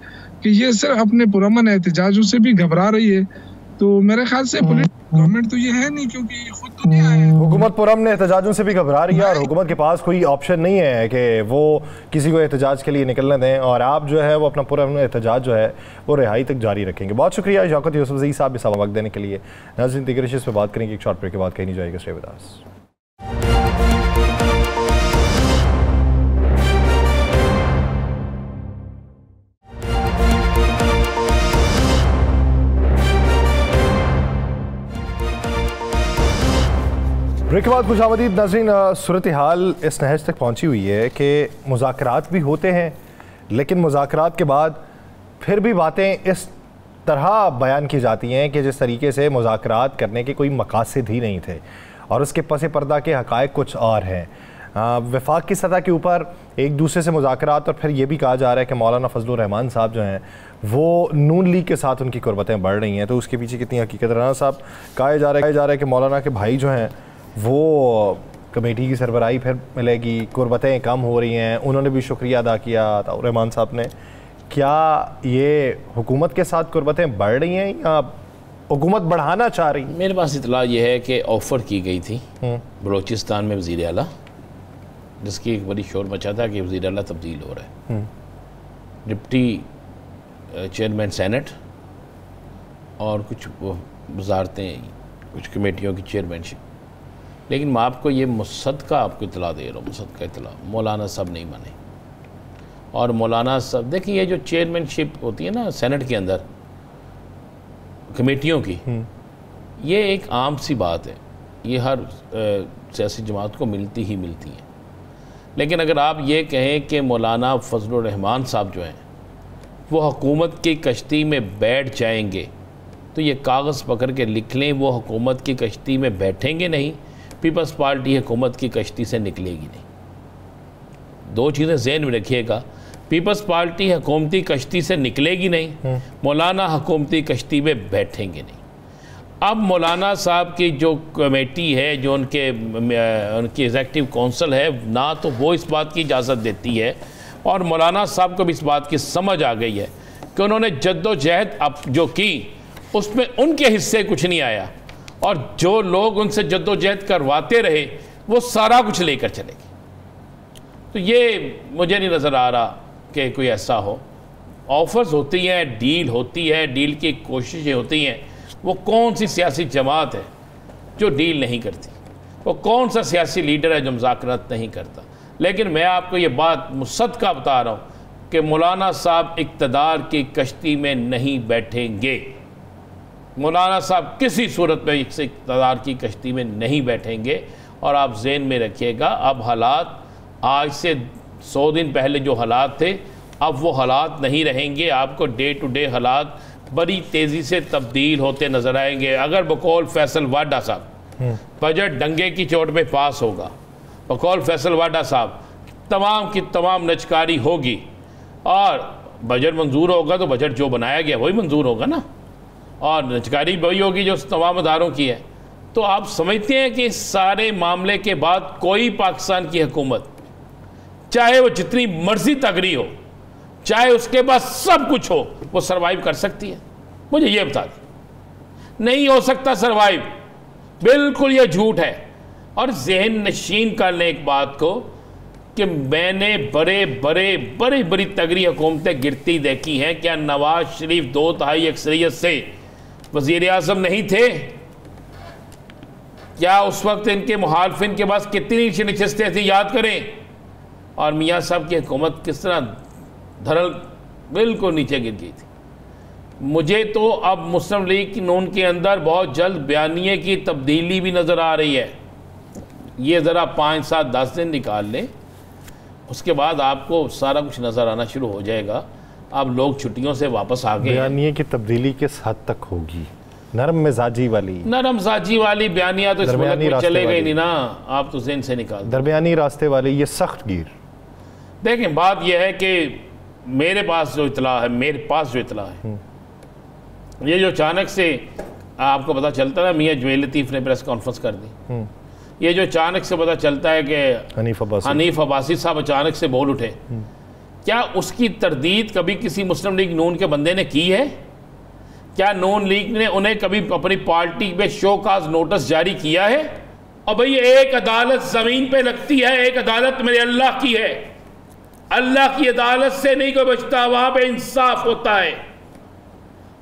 कि ये सिर्फ अपने पुरअमन एहतिजाजों से भी घबरा रही है। तो मेरे ख्याल से गवर्नमेंट तो ये है नहीं, क्योंकि खुद तो नहीं आए। हुकूमत पुरअमन एहतजाजों से भी घबरा रही है, और हुकूमत के पास कोई ऑप्शन नहीं है कि वो किसी को एहतजाज के लिए निकलने दें, और आप जो है वो अपना पुरअमन एहतजाज जो है वो रिहाई तक जारी रखेंगे। बहुत शुक्रिया शौकत यूसुफजई साहब इस वक्त देने के लिए। नाज़रीन, दीगर इश्यूज़ पे बात करेंगे एक शॉर्ट ब्रेक के बाद, कहीं नहीं जाएगा। Stay with us. ब्रेक के बाद खुशामदीद नाज़रीन, सूरत हाल इस नहज तक पहुंची हुई है कि मुज़ाकरात भी होते हैं, लेकिन मुज़ाकरात के बाद फिर भी बातें इस तरह बयान की जाती हैं कि जिस तरीके से मुज़ाकरात करने के कोई मकासद ही नहीं थे, और उसके पस पर्दा के हक़ाइक़ कुछ और हैं। वफाक की सतह के ऊपर एक दूसरे से मुज़ाकरात, और फिर ये भी कहा जा रहा है कि मौलाना फजलुर रहमान साहब जो हैं वो नून लीग के साथ उनकी कुर्बतें बढ़ रही हैं। तो उसके पीछे कितनी हकीकत? राना साहब, कहा जा रहा है कि मौलाना के भाई जो हैं वो कमेटी की सरबराही फिर मिलेगी, कुर्बतें कम हो रही हैं। उन्होंने भी शुक्रिया अदा किया रहमान साहब ने। क्या ये हुकूमत के साथ कुर्बतें बढ़ रही हैं या हुकूमत बढ़ाना चाह रही? मेरे पास इतला ये है कि ऑफ़र की गई थी बलूचिस्तान में वज़ीर आला, जिसकी एक बड़ी शोर मचा था कि वज़ीर आला तब्दील हो रहा है, डिप्टी चेयरमैन सेनेट और कुछ वजारतें, कुछ कमेटियों की चेयरमैनशिप। लेकिन मैं आपको ये मुसद्दका आपको इतला दे रहा हूँ, मुसद्दका इतला, मौलाना साहब नहीं माने। और मौलाना साहब देखिए, ये जो चेयरमैनशिप होती है ना सेनेट के अंदर कमेटियों की, ये एक आम सी बात है, ये हर सियासी जमात को मिलती ही मिलती है। लेकिन अगर आप ये कहें कि मौलाना फजलुर रहमान साहब जो हैं वो हुकूमत की कश्ती में बैठ जाएंगे, तो ये कागज़ पकड़ के लिख लें, वो हुकूमत की कश्ती में बैठेंगे नहीं, पीपल्स पार्टी हुकूमत की कश्ती से निकलेगी नहीं। दो चीज़ें ज़हन में रखिएगा, पीपल्स पार्टी हुकूमती कश्ती से निकलेगी नहीं, मौलाना हुकूमती कश्ती में बैठेंगे नहीं। अब मौलाना साहब की जो कमेटी है, जो उनकी एग्जेक्टिव काउंसिल है ना, तो वो इस बात की इजाज़त देती है, और मौलाना साहब को भी इस बात की समझ आ गई है कि उन्होंने जद्दोजहद अब जो की उसमें उनके हिस्से कुछ नहीं आया, और जो लोग उनसे जद्दोजहद करवाते रहे वो सारा कुछ लेकर चले गए। तो ये मुझे नहीं नज़र आ रहा कि कोई ऐसा हो। ऑफर्स होती हैं, डील होती है, डील की कोशिशें होती हैं, वो कौन सी सियासी जमात है जो डील नहीं करती, वो कौन सा सियासी लीडर है जो मुज़ाकरात नहीं करता। लेकिन मैं आपको ये बात मुसद्दक़ा बता रहा हूँ कि मौलाना साहब इक़्तिदार की कश्ती में नहीं बैठेंगे। मौलाना साहब किसी सूरत में इस इक़्तिदार की कश्ती में नहीं बैठेंगे। और आप ज़हन में रखिएगा, अब हालात आज से 100 दिन पहले जो हालात थे, अब वो हालात नहीं रहेंगे। आपको डे टू डे हालात बड़ी तेज़ी से तब्दील होते नज़र आएंगे। अगर बकौल फैसल वाडा साहब बजट डंगे की चोट पे पास होगा, बकौल फैसल वाडा साहब तमाम की तमाम नचकारी होगी और बजट मंजूर होगा, तो बजट जो बनाया गया वही मंजूर होगा ना, और नचकारी वही होगी जो तमाम अदारों की है। तो आप समझते हैं कि इस सारे मामले के बाद कोई पाकिस्तान की हुकूमत, चाहे वो जितनी मर्जी तगड़ी हो, चाहे उसके पास सब कुछ हो, वो सरवाइव कर सकती है? मुझे ये बता दें। नहीं हो सकता सरवाइव, बिल्कुल ये झूठ है। और जहन नशीन कर लें एक बात को कि मैंने बड़ी बड़ी तगड़ी हुकूमतें गिरती देखी हैं। क्या नवाज शरीफ 2/3 अक्सरियत से वज़ीर आज़म नहीं थे? क्या उस वक्त इनके मुखालफिन के पास कितनी नशस्तें थी, याद करें। और मियाँ साहब की हुकूमत किस तरह धरल बिल्कुल नीचे गिर गई थी। मुझे तो अब मुस्लिम लीग नून के अंदर बहुत जल्द बयानिए की तब्दीली भी नज़र आ रही है। ये ज़रा 5, 7, 10 दिन निकाल लें, उसके बाद आपको सारा कुछ नज़र आना शुरू हो जाएगा। अब लोग छुट्टियों से वापस आ गए। बयानिए की तब्दीली किस हद तक होगी? नरम मिजाजी वाली बयानिया तो इस मुल्क में चले गई नहीं ना, आप तो ज़हन से निकाल। दरमियानी रास्ते वाले, ये सख्त गिर। देखें, बात यह है कि मेरे पास जो इतला है, ये जो अचानक से आपको पता चलता है, मियाँ जवेल लतीफ़ ने प्रेस कॉन्फ्रेंस कर दी, ये जो अचानक से पता चलता है कि हनीफ अब्बासी साहब अचानक से बोल उठे, क्या उसकी तरदीद कभी किसी मुस्लिम लीग नून के बंदे ने की है? क्या नून लीग ने उन्हें कभी अपनी पार्टी में शोकाज नोटिस जारी किया है? और भाई एक अदालत ज़मीन पे लगती है, एक अदालत मेरे अल्लाह की है, अल्लाह की अदालत से नहीं कोई बचता, वहां पे इंसाफ होता है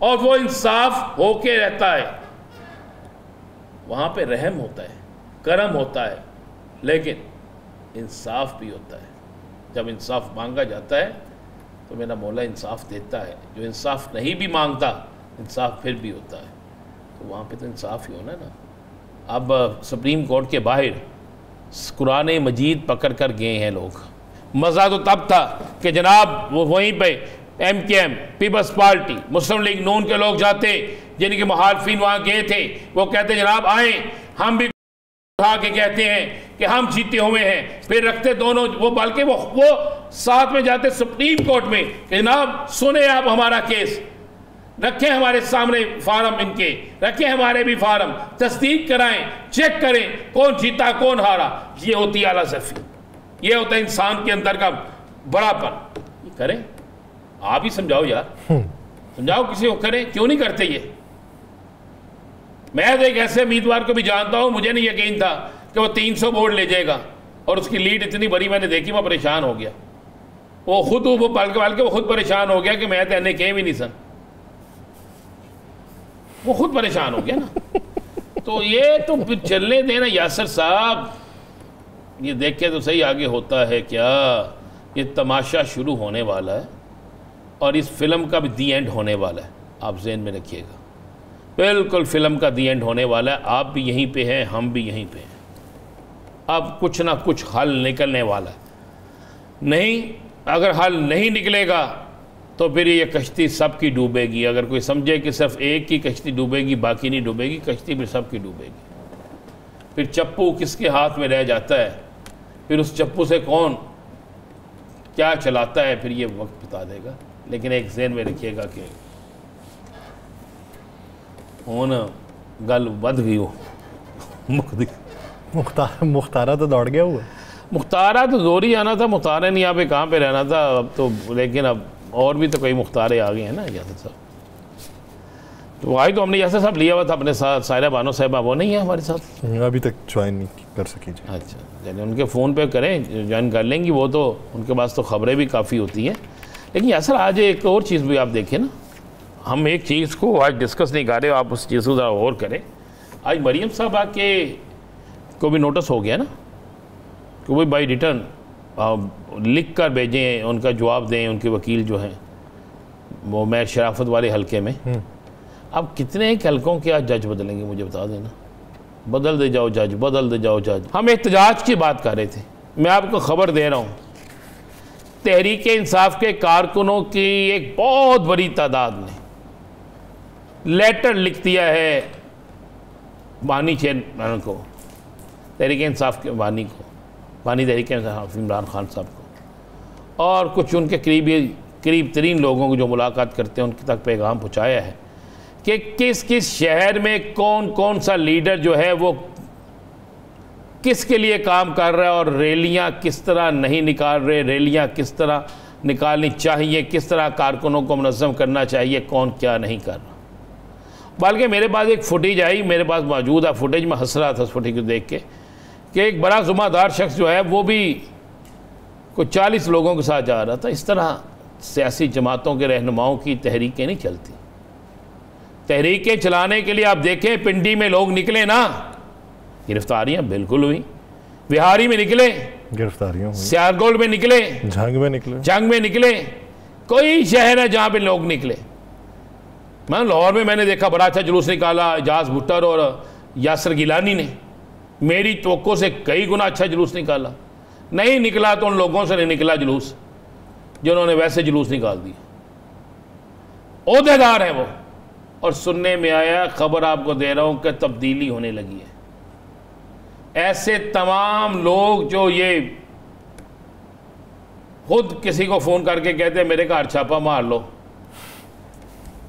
और वो इंसाफ होके रहता है, वहां पे रहम होता है, करम होता है, लेकिन इंसाफ भी होता है। जब इंसाफ मांगा जाता है तो मेरा मौला इंसाफ देता है, जो इंसाफ नहीं भी मांगता इंसाफ फिर भी होता है, तो वहाँ पे तो इंसाफ ही होना ना। अब सुप्रीम कोर्ट के बाहर कुरान मजीद पकड़ कर गए हैं लोग। मज़ा तो तब था कि जनाब वो वहीं पे MKM, पीपल्स पार्टी, मुस्लिम लीग नून के लोग जाते, जिनके मुखालफिन वहाँ गए थे, वो कहते जनाब आए, हम भी उठा के कहते हैं कि हम जीते हुए हैं, फिर रखते दोनों वो, बल्कि वो साथ में जाते सुप्रीम कोर्ट में कि जनाब सुने आप हमारा केस, रखें हमारे सामने फार्म, इनके रखें हमारे भी फार्म, तस्दीक कराएं, चेक करें कौन जीता कौन हारा। ये होती है आला सफ़ी, ये होता है इंसान के अंदर का बड़ापन। ये करें, आप ही समझाओ यार, समझाओ किसी को, करें, क्यों नहीं करते ये? मैं तो एक ऐसे उम्मीदवार को भी जानता हूं, मुझे नहीं यकीन था कि वो 300 वोट ले जाएगा, और उसकी लीड इतनी बड़ी मैंने देखी, मैं परेशान हो गया। वो खुद परेशान हो गया कि मैं तो एने कहे भी नहीं सन, वो खुद परेशान हो गया ना। तो ये तो फिर चलने देना यासर साहब, ये देखे तो सही आगे होता है क्या। ये तमाशा शुरू होने वाला है और इस फिल्म का भी दी एंड होने वाला है, आप ज़हन में रखिएगा। बिल्कुल फिल्म का दी एंड होने वाला है। आप भी यहीं पे हैं, हम भी यहीं पे हैं। अब कुछ ना कुछ हल निकलने वाला है। नहीं, अगर हल नहीं निकलेगा तो फिर ये कश्ती सबकी डूबेगी। अगर कोई समझे कि सिर्फ एक की कश्ती डूबेगी बाकी नहीं डूबेगी, कश्ती फिर सबकी डूबेगी। फिर चप्पू किसके हाथ में रह जाता है, फिर उस चप्पू से कौन क्या चलाता है, फिर ये वक्त बता देगा। लेकिन एक ज़हन में रखिएगा कि हूँ गल बद गई हो, मुख्तारा तो दौड़ गया हुआ, मुख्तारा तो जोर ही आना था, मुख्तारा नहीं यहाँ पे कहाँ पे रहना था अब तो। लेकिन अब और भी तो कई मुख्तारे आ गए हैं ना यासर साहब। तो वही तो हमने यासर साहब लिया हुआ था अपने साथ, सायरा बानो साहिबा वो नहीं है हमारे साथ, अभी तक ज्वाइन नहीं कर सकी। अच्छा, यानी उनके फ़ोन पे करें, ज्वाइन कर लेंगी वो, तो उनके पास तो ख़बरें भी काफ़ी होती हैं। लेकिन यासर आज एक और चीज़ भी आप देखें ना, हम एक चीज़ को आज डिस्कस नहीं कर रहे, आप उस चीज़ को ज़रा और करें। आज मरीम साहबा के को भी नोटिस हो गया ना कि वो बाई रिटर्न लिख कर भेजें, उनका जवाब दें। उनके वकील जो हैं वो मैं शराफत वाले हलके में, अब कितने एक हलकों के आज जज बदलेंगे मुझे बता देना। बदल दे जाओ जज, बदल दे जाओ जज। हम एहतजाज की बात कर रहे थे, मैं आपको खबर दे रहा हूँ, तहरीक इंसाफ के कारकुनों की एक बहुत बड़ी तादाद ने लेटर लिख दिया है बानी चेयरमैन को, तहरीक इंसाफ के बानी को, बानी तहरीक इंसाफ इमरान खान साहब को, और कुछ उनके करीब तरीन लोगों को जो मुलाकात करते हैं उनके तक पैगाम पहुँचाया है कि किस किस शहर में कौन कौन सा लीडर जो है वो किसके लिए काम कर रहा है और रैलियां किस तरह नहीं निकाल रहे, रैलियां किस तरह निकालनी चाहिए, किस तरह कारकुनों को मुनज़्ज़म करना चाहिए, कौन क्या नहीं कर रहा। बल्कि मेरे पास एक फुटेज आई, मेरे पास मौजूद है फुटेज, में हंस रहा था उस फुटेज को देख के कि एक बड़ा ज़िम्मेदार शख्स जो है वो भी कुछ 40 लोगों के साथ जा रहा था। इस तरह सियासी जमातों के रहनुमाओं की तहरीकें नहीं चलती। तहरीकें चलाने के लिए आप देखें, पिंडी में लोग निकले ना, गिरफ्तारियां बिल्कुल हुई, बिहारी में निकले गिरफ्तारियां हुई, सियारगोल में निकले, जंग में निकले, कोई शहर है जहां पे लोग निकले। मैं लाहौर में मैंने देखा बड़ा अच्छा जुलूस निकाला एजाज भुट्टर और यासर गिलानी ने, मेरी तवक्को से कई गुना अच्छा जुलूस निकाला। नहीं निकला तो उन लोगों से नहीं निकला जुलूस जिन्होंने वैसे जुलूस निकाल दिया, ओहदेदार है वो। और सुनने में आया, खबर आपको दे रहा हूं कि तब्दीली होने लगी है। ऐसे तमाम लोग जो ये खुद किसी को फ़ोन करके कहते हैं मेरे घर छापा मार लो,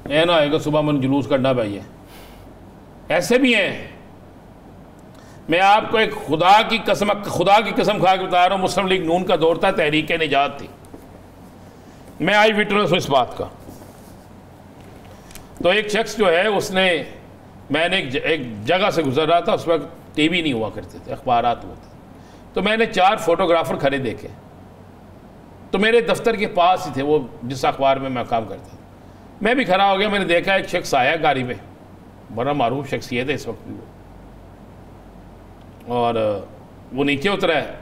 ये ना आएगा सुबह मन जुलूस करना भाई, ऐसे भी हैं। मैं आपको एक खुदा की कसम खा के बता रहा हूँ, मुस्लिम लीग नून का दौर था, तहरीक निजात थी, मैं आई विटनेस हूँ इस बात का। तो एक शख्स जो है उसने, मैंने एक जगह से गुजर रहा था, उस वक्त टीवी नहीं हुआ करते थे, अखबारात हुए थे, तो मैंने 4 फोटोग्राफर खड़े देखे, तो मेरे दफ्तर के पास ही थे वो जिस अखबार में मैं काम करता था। मैं भी खड़ा हो गया, मैंने देखा एक शख्स आया गाड़ी में, बड़ा मारूफ शख्सियत है इस वक्त भी वो, और वो नीचे उतरा है।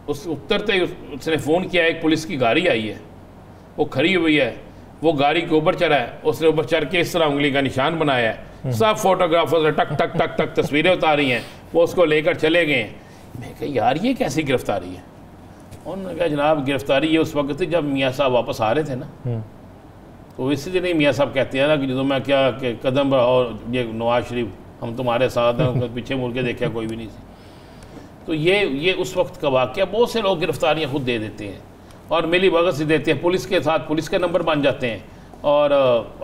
उस उतरते ही उसने फ़ोन किया, एक पुलिस की गाड़ी आई है, वो खड़ी हुई है, वो गाड़ी के ऊपर चढ़ा है, उसने ऊपर चढ़ के इस तरह उंगली का निशान बनाया है। सब फोटोग्राफर से टक टक टक टक तस्वीरें उतारी हैं, वो उसको लेकर चले गए हैं। मैं कहा यार ये कैसी गिरफ्तारी है? उन्होंने कहा जनाब गिरफ्तारी ये उस वक्त थी जब मियाँ साहब वापस आ रहे थे ना, तो इसी दिन मियाँ साहब कहते हैं ना कि जो मैं क्या कि कदम और ये नवाज शरीफ हम तुम्हारे साथ हैं, पीछे मुड़ के देखा कोई भी नहीं। तो ये उस वक्त का वाक़या। बहुत से लोग गिरफ्तारियाँ खुद दे देते हैं और मिली भगत से देते हैं, पुलिस के साथ पुलिस के नंबर बन जाते हैं और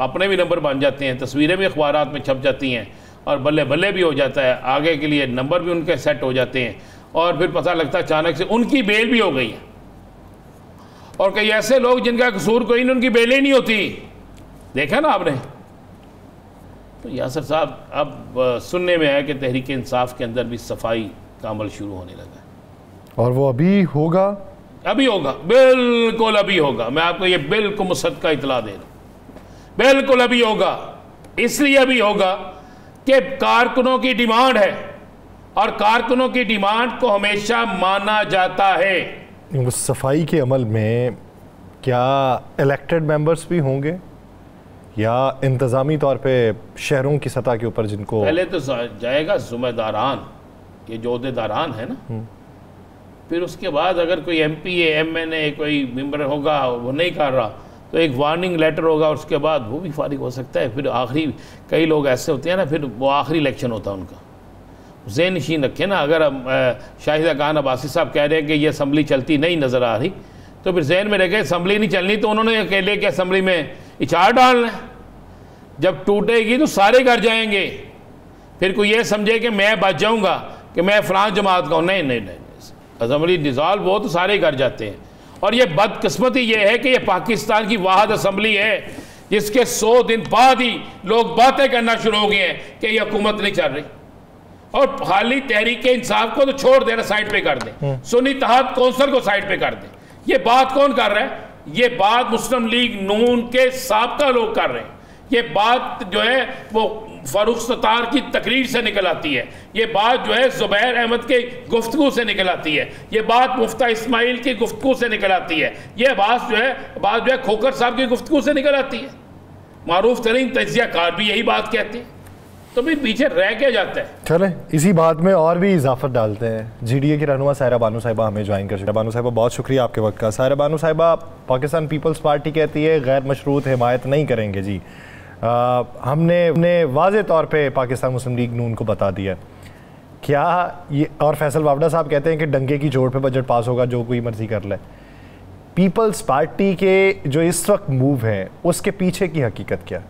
अपने भी नंबर बन जाते हैं, तस्वीरें भी अखबारात में छप जाती हैं और बल्ले बल्ले भी हो जाता है, आगे के लिए नंबर भी उनके सेट हो जाते हैं और फिर पता लगता है अचानक से उनकी बेल भी हो गई है। और कई ऐसे लोग जिनका कसूर कोई नहीं, उनकी बेल ही नहीं होती, देखा ना आपने। तो यासर साहब, अब सुनने में आया कि तहरीक इंसाफ के अंदर भी सफाई का अमल शुरू होने लगा है। और वो अभी होगा? अभी होगा, बिल्कुल अभी होगा। मैं आपको ये बिल्कुल मुसद्दक़ा इतला दे रहा हूँ, बिल्कुल अभी होगा। इसलिए अभी होगा कि कारकुनों की डिमांड है और कारकुनों की डिमांड को हमेशा माना जाता है। सफाई के अमल में क्या इलेक्टेड मेंबर्स भी होंगे या इंतज़ामी तौर पे शहरों की सतह के ऊपर जिनको? पहले तो जाएगा ज़िम्मेदारान, ये जो ओहदेदारान है ना, फिर उसके बाद अगर कोई MP MNA कोई मेंबर होगा वो नहीं कर रहा तो एक वार्निंग लेटर होगा, उसके बाद वो भी फारिग हो सकता है। फिर आखिरी कई लोग ऐसे होते हैं ना, फिर वो आखिरी इलेक्शन होता है उनका। ज़हन नशीन रखें ना, अगर शाहिदा खान अब्बासी साहब कह रहे हैं कि ये असम्बली चलती नहीं नज़र आ रही, तो फिर जहन में रखे असम्बली नहीं चलनी तो उन्होंने अकेले के असम्बली में इचार डालना है। जब टूटेगी तो सारे घर जाएंगे, फिर कोई ये समझे कि मैं बच जाऊँगा कि मैं फ़लाँ जमात का हूँ। नहीं नहीं नहीं, असम्बली डिज़ॉल्व हो तो सारे घर जाते हैं। और ये बदकिस्मती ये है कि ये पाकिस्तान की वाहिद असम्बली है जिसके 100 दिन बाद ही लोग बातें करना शुरू हो गए हैं कि ये हुकूमत नहीं चल रही। और खाली तहरीक इंसाफ को तो छोड़ देना, साइड पे कर दें, सुन्नी इत्तेहाद कौंसिल को साइड पे कर दें। ये बात कौन कर रहा है? ये बात मुस्लिम लीग नून के साबका लोग कर रहे हैं। ये बात जो है वो फारूक सत्तार की तकरीर से निकल आती है, ये बात जो है ज़ुबैर अहमद के गुफ्तगू से निकल आती है, ये बात मुफ्ता इस्माइल की गुफ्तगू से निकल आती है, ये बात जो है खोखर साहब की गुफ्तगू से निकल आती है। मारूफ तरीन तजियाकार भी यही बात कहते हैं, तो भी पीछे रह के जाता है। चले इसी बात में और भी इजाफत डालते हैं। GDA की रहनुमा सायरा बानो साहिबा हमें ज्वाइन कर सायरा बानो साहिबा बहुत शुक्रिया आपके वक्त का। सायरा बानो साहिबा, पाकिस्तान पीपल्स पार्टी कहती है गैर मशरूत हिमायत नहीं करेंगे जी। हमने वाज़े तौर पे पाकिस्तान मुस्लिम लीग नून को बता दिया, क्या ये, और फैसल वावड़ा साहब कहते हैं कि डंके की चोट पे बजट पास होगा, जो कोई मर्जी कर ले। पीपल्स पार्टी के जो इस वक्त मूव है उसके पीछे की हकीकत क्या?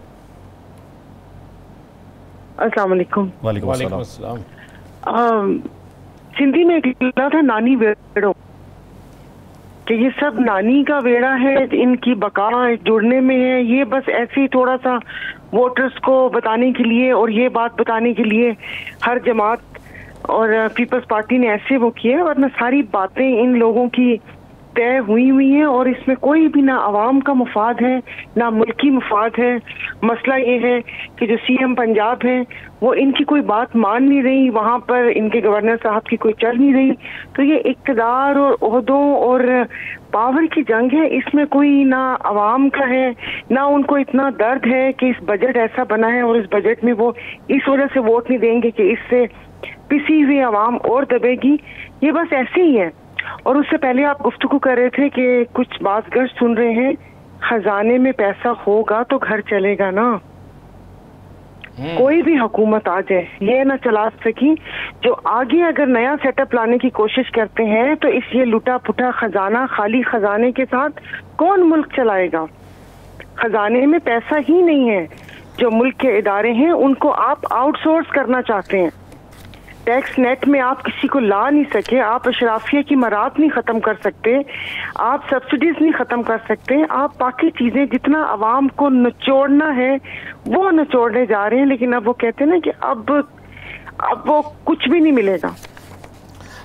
अस्सलाम वालेकुम। वालेकुम अस्सलाम। सिंधी में एक लिखा था नानी वेड़ो, कि ये सब नानी का वेड़ा है, इनकी बका जुड़ने में है। ये बस ऐसे ही थोड़ा सा वोटर्स को बताने के लिए और ये बात बताने के लिए हर जमात और पीपल्स पार्टी ने ऐसे वो किया, वरना सारी बातें इन लोगों की तय हुई हैं और इसमें कोई भी ना आवाम का मुफाद है ना मुल्की मुफाद है। मसला ये है कि जो CM पंजाब है वो इनकी कोई बात मान नहीं रही, वहाँ पर इनके गवर्नर साहब की कोई चल नहीं रही। तो ये इक़्तिदार और ओहदों और पावर की जंग है, इसमें कोई ना आवाम का है ना उनको इतना दर्द है कि इस बजट ऐसा बना है और इस बजट में वो इस वजह से वोट नहीं देंगे कि इससे पिसी हुई आवाम और दबेगी। ये बस ऐसे ही है। और उससे पहले आप गुफ्तगू कर रहे थे कि कुछ बात गश सुन रहे हैं, खजाने में पैसा होगा तो घर चलेगा ना। कोई भी हुकूमत आ जाए ये ना चला सकी। जो आगे अगर नया सेटअप लाने की कोशिश करते हैं तो इस ये लुटा पुटा खजाना, खाली खजाने के साथ कौन मुल्क चलाएगा? खजाने में पैसा ही नहीं है। जो मुल्क के इदारे हैं उनको आप आउटसोर्स करना चाहते हैं। टैक्स नेट में आप किसी को ला नहीं सके, आप अशराफिया की मरात नहीं खत्म कर सकते, आप सब्सिडीज नहीं खत्म कर सकते, आप बाकी चीजें जितना आवाम को निचोड़ना है वो निचोड़ने जा रहे हैं। लेकिन अब वो कहते हैं ना कि अब वो कुछ भी नहीं मिलेगा।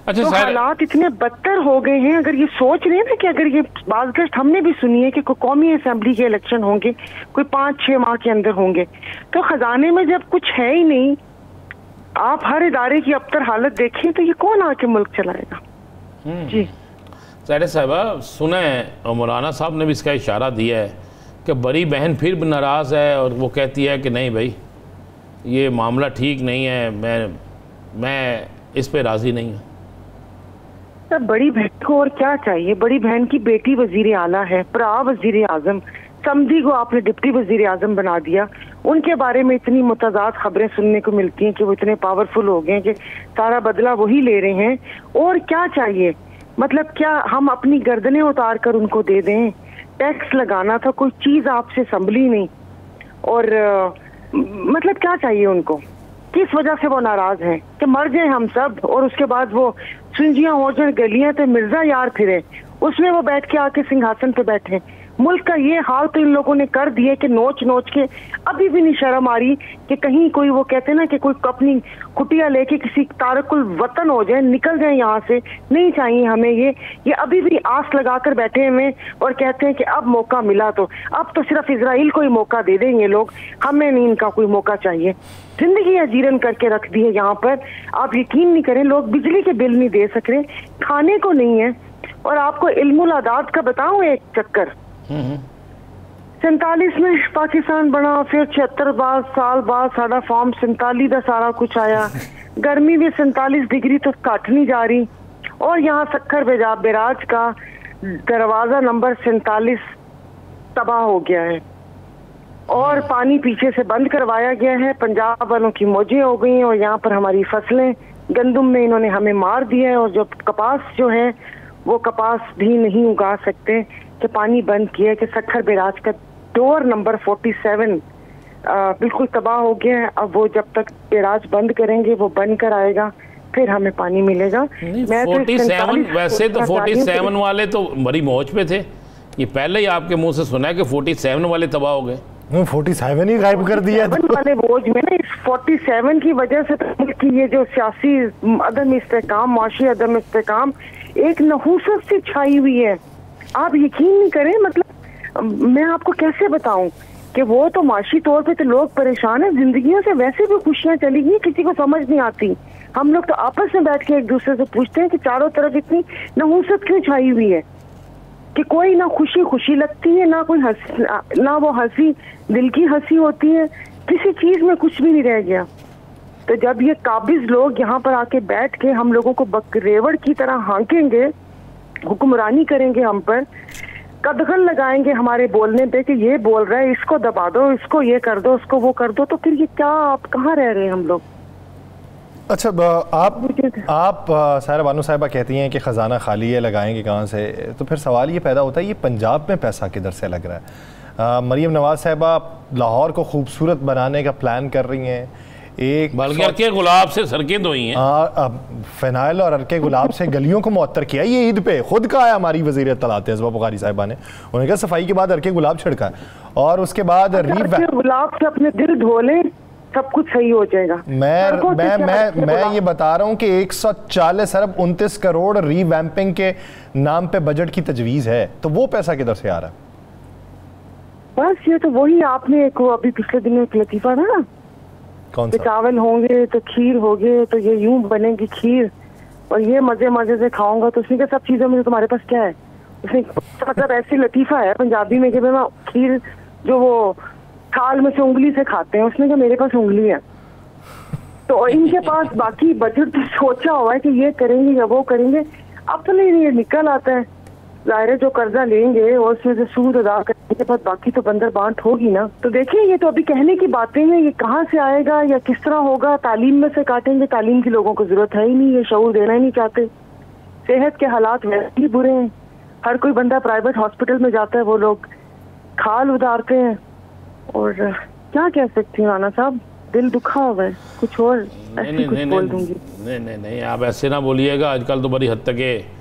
अच्छा, तो हालात इतने बदतर हो गए हैं। अगर ये सोच रहे हैं ना कि अगर ये बाज़गश्त हमने भी सुनी है कि कौमी असेंबली के इलेक्शन होंगे, कोई 5-6 माह के अंदर होंगे, तो खजाने में जब कुछ है ही नहीं, आप हर इदारे की अबतर हालत देखें, तो ये कौन आके मुल्क चलाएगा? जी सायरा साहिबा, सुना है मौलाना साहब ने भी इसका इशारा दिया है कि बड़ी बहन फिर भी नाराज़ है और वो कहती है कि नहीं भाई ये मामला ठीक नहीं है, मैं इस पे राज़ी नहीं हूँ। सर बड़ी बहन को और क्या चाहिए? बड़ी बहन की बेटी वजीर आला है, भरा वजीर आजम, समधी को आपने डिप्टी वजीर आजम बना दिया। उनके बारे में इतनी मुतजाद खबरें सुनने को मिलती हैं कि वो इतने पावरफुल हो गए कि सारा बदला वही ले रहे हैं। और क्या चाहिए? मतलब क्या हम अपनी गर्दनें उतार कर उनको दे दें? टैक्स लगाना था, कोई चीज आपसे संभली नहीं। और मतलब क्या चाहिए उनको? किस वजह से वो नाराज हैं कि मर जाए हम सब और उसके बाद वो सुंजियां हो जाए, गलियां तो मिर्जा यार फिरे, उसमें वो बैठ के आके सिंहासन पे बैठे। मुल्क का ये हाल तो इन लोगों ने कर दिया कि नोच नोच के अभी भी नहीं शर्म आ रही कि कहीं कोई, वो कहते हैं ना कि कोई अपनी कुटिया लेके किसी तारकुल वतन हो जाए, निकल जाए यहाँ से, नहीं चाहिए हमें ये अभी भी आस लगाकर बैठे हुए और कहते हैं कि अब मौका मिला तो अब तो सिर्फ इजराइल को ही मौका दे देंगे लोग, हमें नहीं इनका कोई मौका चाहिए। जिंदगी अजीरन करके रख दी है यहाँ पर। आप यकीन नहीं करें, लोग बिजली के बिल नहीं दे सक रहे, खाने को नहीं है। और आपको इल्मुल आदात का बताऊं एक चक्कर, 47 में पाकिस्तान बना, फिर 76 साल बाद साडा फॉर्म 47 का सारा कुछ आया। गर्मी भी 47 डिग्री तो घट नहीं जा रही। और यहाँ सक्खर बैराज का दरवाजा नंबर 47 तबाह हो गया है और पानी पीछे से बंद करवाया गया है। पंजाब वालों की मौजें हो गई हैं और यहाँ पर हमारी फसलें, गंदुम में इन्होंने हमें मार दिया है। और जो कपास जो है वो कपास भी नहीं उगा सकते कि पानी बंद किया कि सक्खर बैराज का डोर नंबर 47 बिल्कुल तबाह हो गया है। अब वो जब तक बैराज बंद करेंगे वो बंद कर आएगा, फिर हमें पानी मिलेगा। मैं 47 वैसे तो 47 वाले तो बड़ी मौज पे थे, ये पहले ही आपके मुंह से सुना है कि 47 वाले तबाह हो गए। 47 ही गायब कर दिया वाले बोझ में ना, इस 47 की वजह से तो मुल्क की ये जो सियासी अदम इस्तेकाम, माशी अदम इस्तेकाम, एक नहूसत सी छाई हुई है। आप यकीन नहीं करें, मतलब मैं आपको कैसे बताऊं कि वो तो माशी तौर पे तो लोग परेशान हैं, जिंदगियों से वैसे भी खुशियां चली गई, किसी को समझ नहीं आती। हम लोग तो आपस में बैठ के एक दूसरे से पूछते हैं कि चारों तरफ इतनी नहूसत क्यों छाई हुई है कि कोई ना खुशी खुशी लगती है, ना कोई हंसी, ना वो हंसी दिल की हंसी होती है, किसी चीज में कुछ भी नहीं रह गया। तो जब ये काबिज लोग यहाँ पर आके बैठ के हम लोगों को बकरेवड़ की तरह हाँकेंगे, हुक्मरानी करेंगे हम पर, कदगन लगाएंगे हमारे बोलने पे कि ये बोल रहा है, इसको दबा दो, इसको ये कर दो, उसको वो कर दो, तो फिर ये क्या, आप कहाँ रह रहे हैं हम लोग? अच्छा, आप साहिरा बानो साहिबा कहती हैं कि ख़जाना खाली है, लगाएंगे कहाँ से? तो फिर सवाल ये पैदा होता है, ये पंजाब में पैसा किधर से लग रहा है? मरीम नवाज साहिबा लाहौर को खूबसूरत बनाने का प्लान कर रही हैं, एक बल्कि अर्के गुलाब से सड़कें धोई हैं, फिनाइल और अर्के गुलाब से गलियों को मुअत्तर किया। ये ईद पे खुद कहा है हमारी वज़ीर इत्तलात हज़बा बुखारी साहिबा ने, उन्होंने कहा सफाई के बाद अर्के गुलाब छिड़का है, और उसके बाद गुलाब से अपने दिल धो लें, सब कुछ सही हो जाएगा। मैं ये बता रहा हूँ कि 140 अरब 29 करोड़ रीवैम्पिंग के नाम पे बजट की तजवीज़ है, तो वो पैसा किधर से आ रहा है? बस ये तो वही आपने एक अभी पिछले दिन एक लतीफा था ना, कौन सा? चावल होंगे तो खीर होगे, तो ये यूं बनेगी खीर, और ये मजे मजे से खाऊंगा, तो उसने कहा सब चीजों में तुम्हारे पास क्या है? उसने मतलब ऐसी लतीफा है पंजाबी में कि मैं खीर जो वो थाल में से उंगली से खाते हैं, उसने कहा मेरे पास उंगली है। तो इनके पास बाकी बजट तो सोचा हुआ है कि ये करेंगे या वो करेंगे, अब तो नहीं ये निकल आता है। जाहिर है जो कर्जा लेंगे और उसमें से सूद अदा करने के बाद बाकी तो बंदर बांट होगी ना। तो देखिए ये तो अभी कहने की बातें हैं, ये कहाँ से आएगा या किस तरह होगा? तालीम में से काटेंगे, तालीम की लोगों को जरूरत है ही नहीं, ये शऊर देना ही नहीं चाहते। सेहत के हालात वैसे ही बुरे हैं, हर कोई बंदा प्राइवेट हॉस्पिटल में जाता है, वो लोग खाल उतारते हैं, और क्या कह सकती हूँ राना साहब, दिल दुखा हुआ है, कुछ और ऐसे कुछ बोल दूंगी। नहीं आप ऐसे ना बोलिएगा। आजकल तो बड़ी हद तक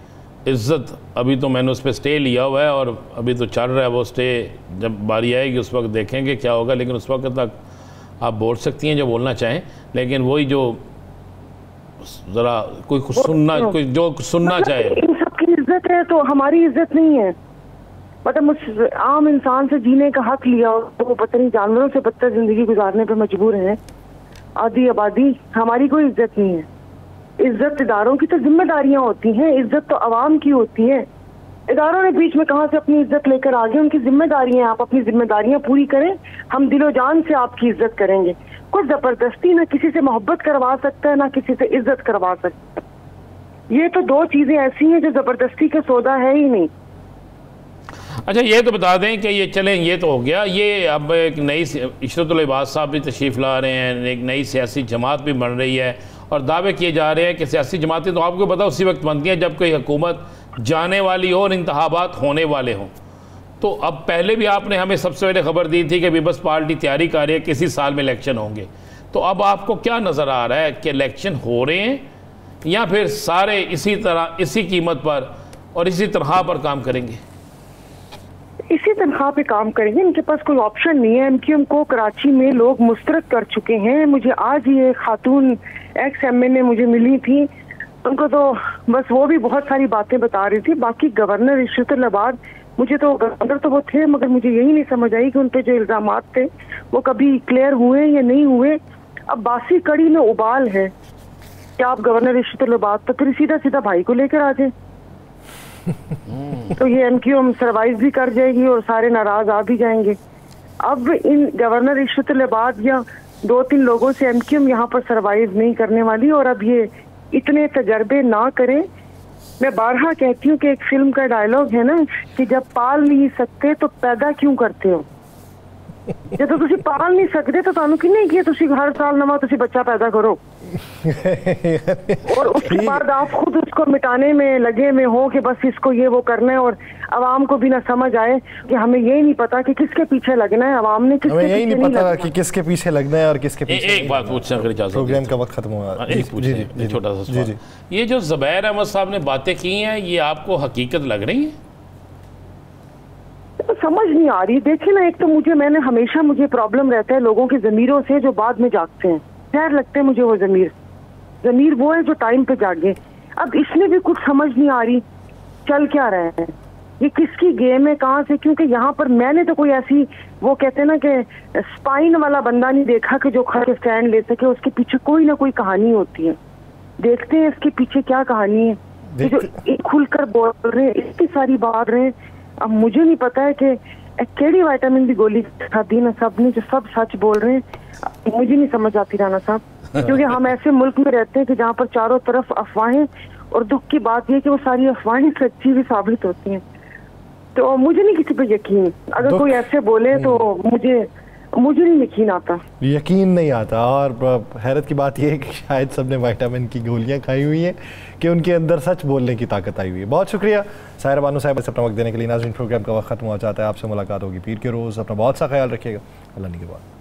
इज्जत, अभी तो मैंने उस पर स्टे लिया हुआ है और अभी तो चल रहा है वो स्टे, जब बारी आएगी उस वक्त देखेंगे क्या होगा, लेकिन उस वक्त तक आप बोल सकती हैं जो बोलना चाहें, लेकिन वही जो ज़रा कोई सुनना, कोई जो सुनना चाहे। इन सबकी इज्जत है तो हमारी इज्जत नहीं है, मतलब आम इंसान से जीने का हक लिया तो वो पता नहीं जानवरों से बदतर जिंदगी गुजारने पे मजबूर है। आधी आबादी, हमारी कोई इज्जत नहीं है। इज्जत इदारों की तो जिम्मेदारियां होती हैं, इज्जत तो अवाम की होती है। इदारों ने बीच में कहां से अपनी इज्जत लेकर आ गए, उनकी जिम्मेदारियां, आप अपनी जिम्मेदारियां पूरी करें, हम दिलो जान से आपकी इज्जत करेंगे। कोई जबरदस्ती ना किसी से मोहब्बत करवा सकता है ना किसी से इज्जत करवा सकता है। ये तो दो चीजें ऐसी हैं जो जबरदस्ती का सौदा है ही नहीं। अच्छा ये तो बता दें कि ये चलें, ये तो हो गया, ये अब एक नई इशरतुल इबाद साहब भी तशरीफ़ ला रहे हैं, एक नई सियासी जमात भी बन रही है और दावे किए जा रहे हैं कि सियासी जमातें तो आपको पता उसी वक्त बनती हैं जब कोई हुकूमत जाने वाली हो और इंतखाबात होने वाले हों। तो अब पहले भी आपने हमें सबसे पहले खबर दी थी कि पीपल्स पार्टी तैयारी कर रही है, किसी साल में इलेक्शन होंगे। तो अब आपको क्या नज़र आ रहा है कि इलेक्शन हो रहे हैं या फिर सारे इसी तरह इसी कीमत पर और इसी तनख्वाह पर काम करेंगे? इसी तनख्वाह पे काम करेंगे, इनके पास कोई ऑप्शन नहीं है। एमक्यूएम को कराची में लोग मुस्तरद कर चुके हैं। मुझे आज ये खातून एक्स एमएनए मुझे मिली थी, उनको तो बस वो भी बहुत सारी बातें बता रही थी। बाकी गवर्नर इशरतुल इबाद, मुझे तो गवर्नर तो वो थे मगर मुझे यही नहीं समझ आई कि उन पे जो इल्जामात थे वो कभी क्लियर हुए या नहीं हुए। अब बासी कड़ी में उबाल है कि आप गवर्नर इशरतुल इबाद तो फिर सीधा सीधा भाई को लेकर आ जाए तो ये एमक्यूएम सरवाइव भी कर जाएगी और सारे नाराज आ भी जाएंगे। अब इन गवर्नर इशरतुल इबाद या 2-3 लोगों से एमक्यूएम यहाँ पर सरवाइव नहीं करने वाली। और अब ये इतने तजर्बे ना करें। मैं बारहा कहती हूँ कि एक फिल्म का डायलॉग है ना कि जब पाल नहीं सकते तो पैदा क्यों करते हो। जब तो तुसी पाल नहीं सकते तो तानू कि नहीं कि तुसी हर साल नवा तुसी बच्चा पैदा करो और उसके बाद आप खुद उसको मिटाने में लगे में हो कि बस इसको ये वो करना है और अवाम को भी ना समझ आए कि हमें यही नहीं पता कि किसके पीछे लगना है। अवाम ने किसके यही नहीं पता कि किसके पीछे लगना है और किसके पीछे। एक बात पूछना अगर इजाजत, प्रोग्राम का वक्त खत्म हुआ, एक छोटा सा सवाल, ये जो ज़ुबैर अहमद साहब ने बातें की हैं ये आपको हकीकत लग रही है? तो समझ नहीं आ रही। देखिए ना, एक तो मैंने हमेशा मुझे प्रॉब्लम रहता है लोगों के ज़मीरों से जो बाद में जागते हैं। खैर लगते हैं मुझे वो ज़मीर वो है जो टाइम पे जागे। अब इसमें भी कुछ समझ नहीं आ रही चल क्या रहे हैं। ये किसकी गेम है, कहाँ से? क्योंकि यहाँ पर मैंने तो कोई ऐसी, वो कहते हैं ना कि स्पाइन वाला बंदा नहीं देखा कि जो खा के स्टैंड ले सके। उसके पीछे कोई ना कोई कहानी होती है। देखते हैं इसके पीछे क्या कहानी है। ये जो एक खुलकर बोल रहे हैं, इतनी सारी बात रहे हैं, अब मुझे नहीं पता है कि केड़ी विटामिन की गोली खाती ना सब ने, जो सब सच बोल रहे हैं। मुझे नहीं समझ आती राना साहब, क्योंकि हम ऐसे मुल्क में रहते हैं कि जहाँ पर चारों तरफ अफवाहें, और दुख की बात यह कि वो सारी अफवाहें सच्ची भी साबित होती हैं। तो मुझे नहीं किसी पे यकीन, अगर कोई ऐसे बोले तो मुझे नहीं यकीन आता, यकीन नहीं आता। और हैरत की बात यह है कि शायद सबने विटामिन की गोलियां खाई हुई हैं कि उनके अंदर सच बोलने की ताकत आई हुई है। बहुत शुक्रिया साहिरा बानो साहब से अपना वक्त देने के लिए। नाज़रीन, प्रोग्राम का वक्त खत्म हो जाता है, आपसे मुलाकात होगी पीर के रोज़। अपना बहुत सा ख्याल रखिएगा। अल्लाह के बाद।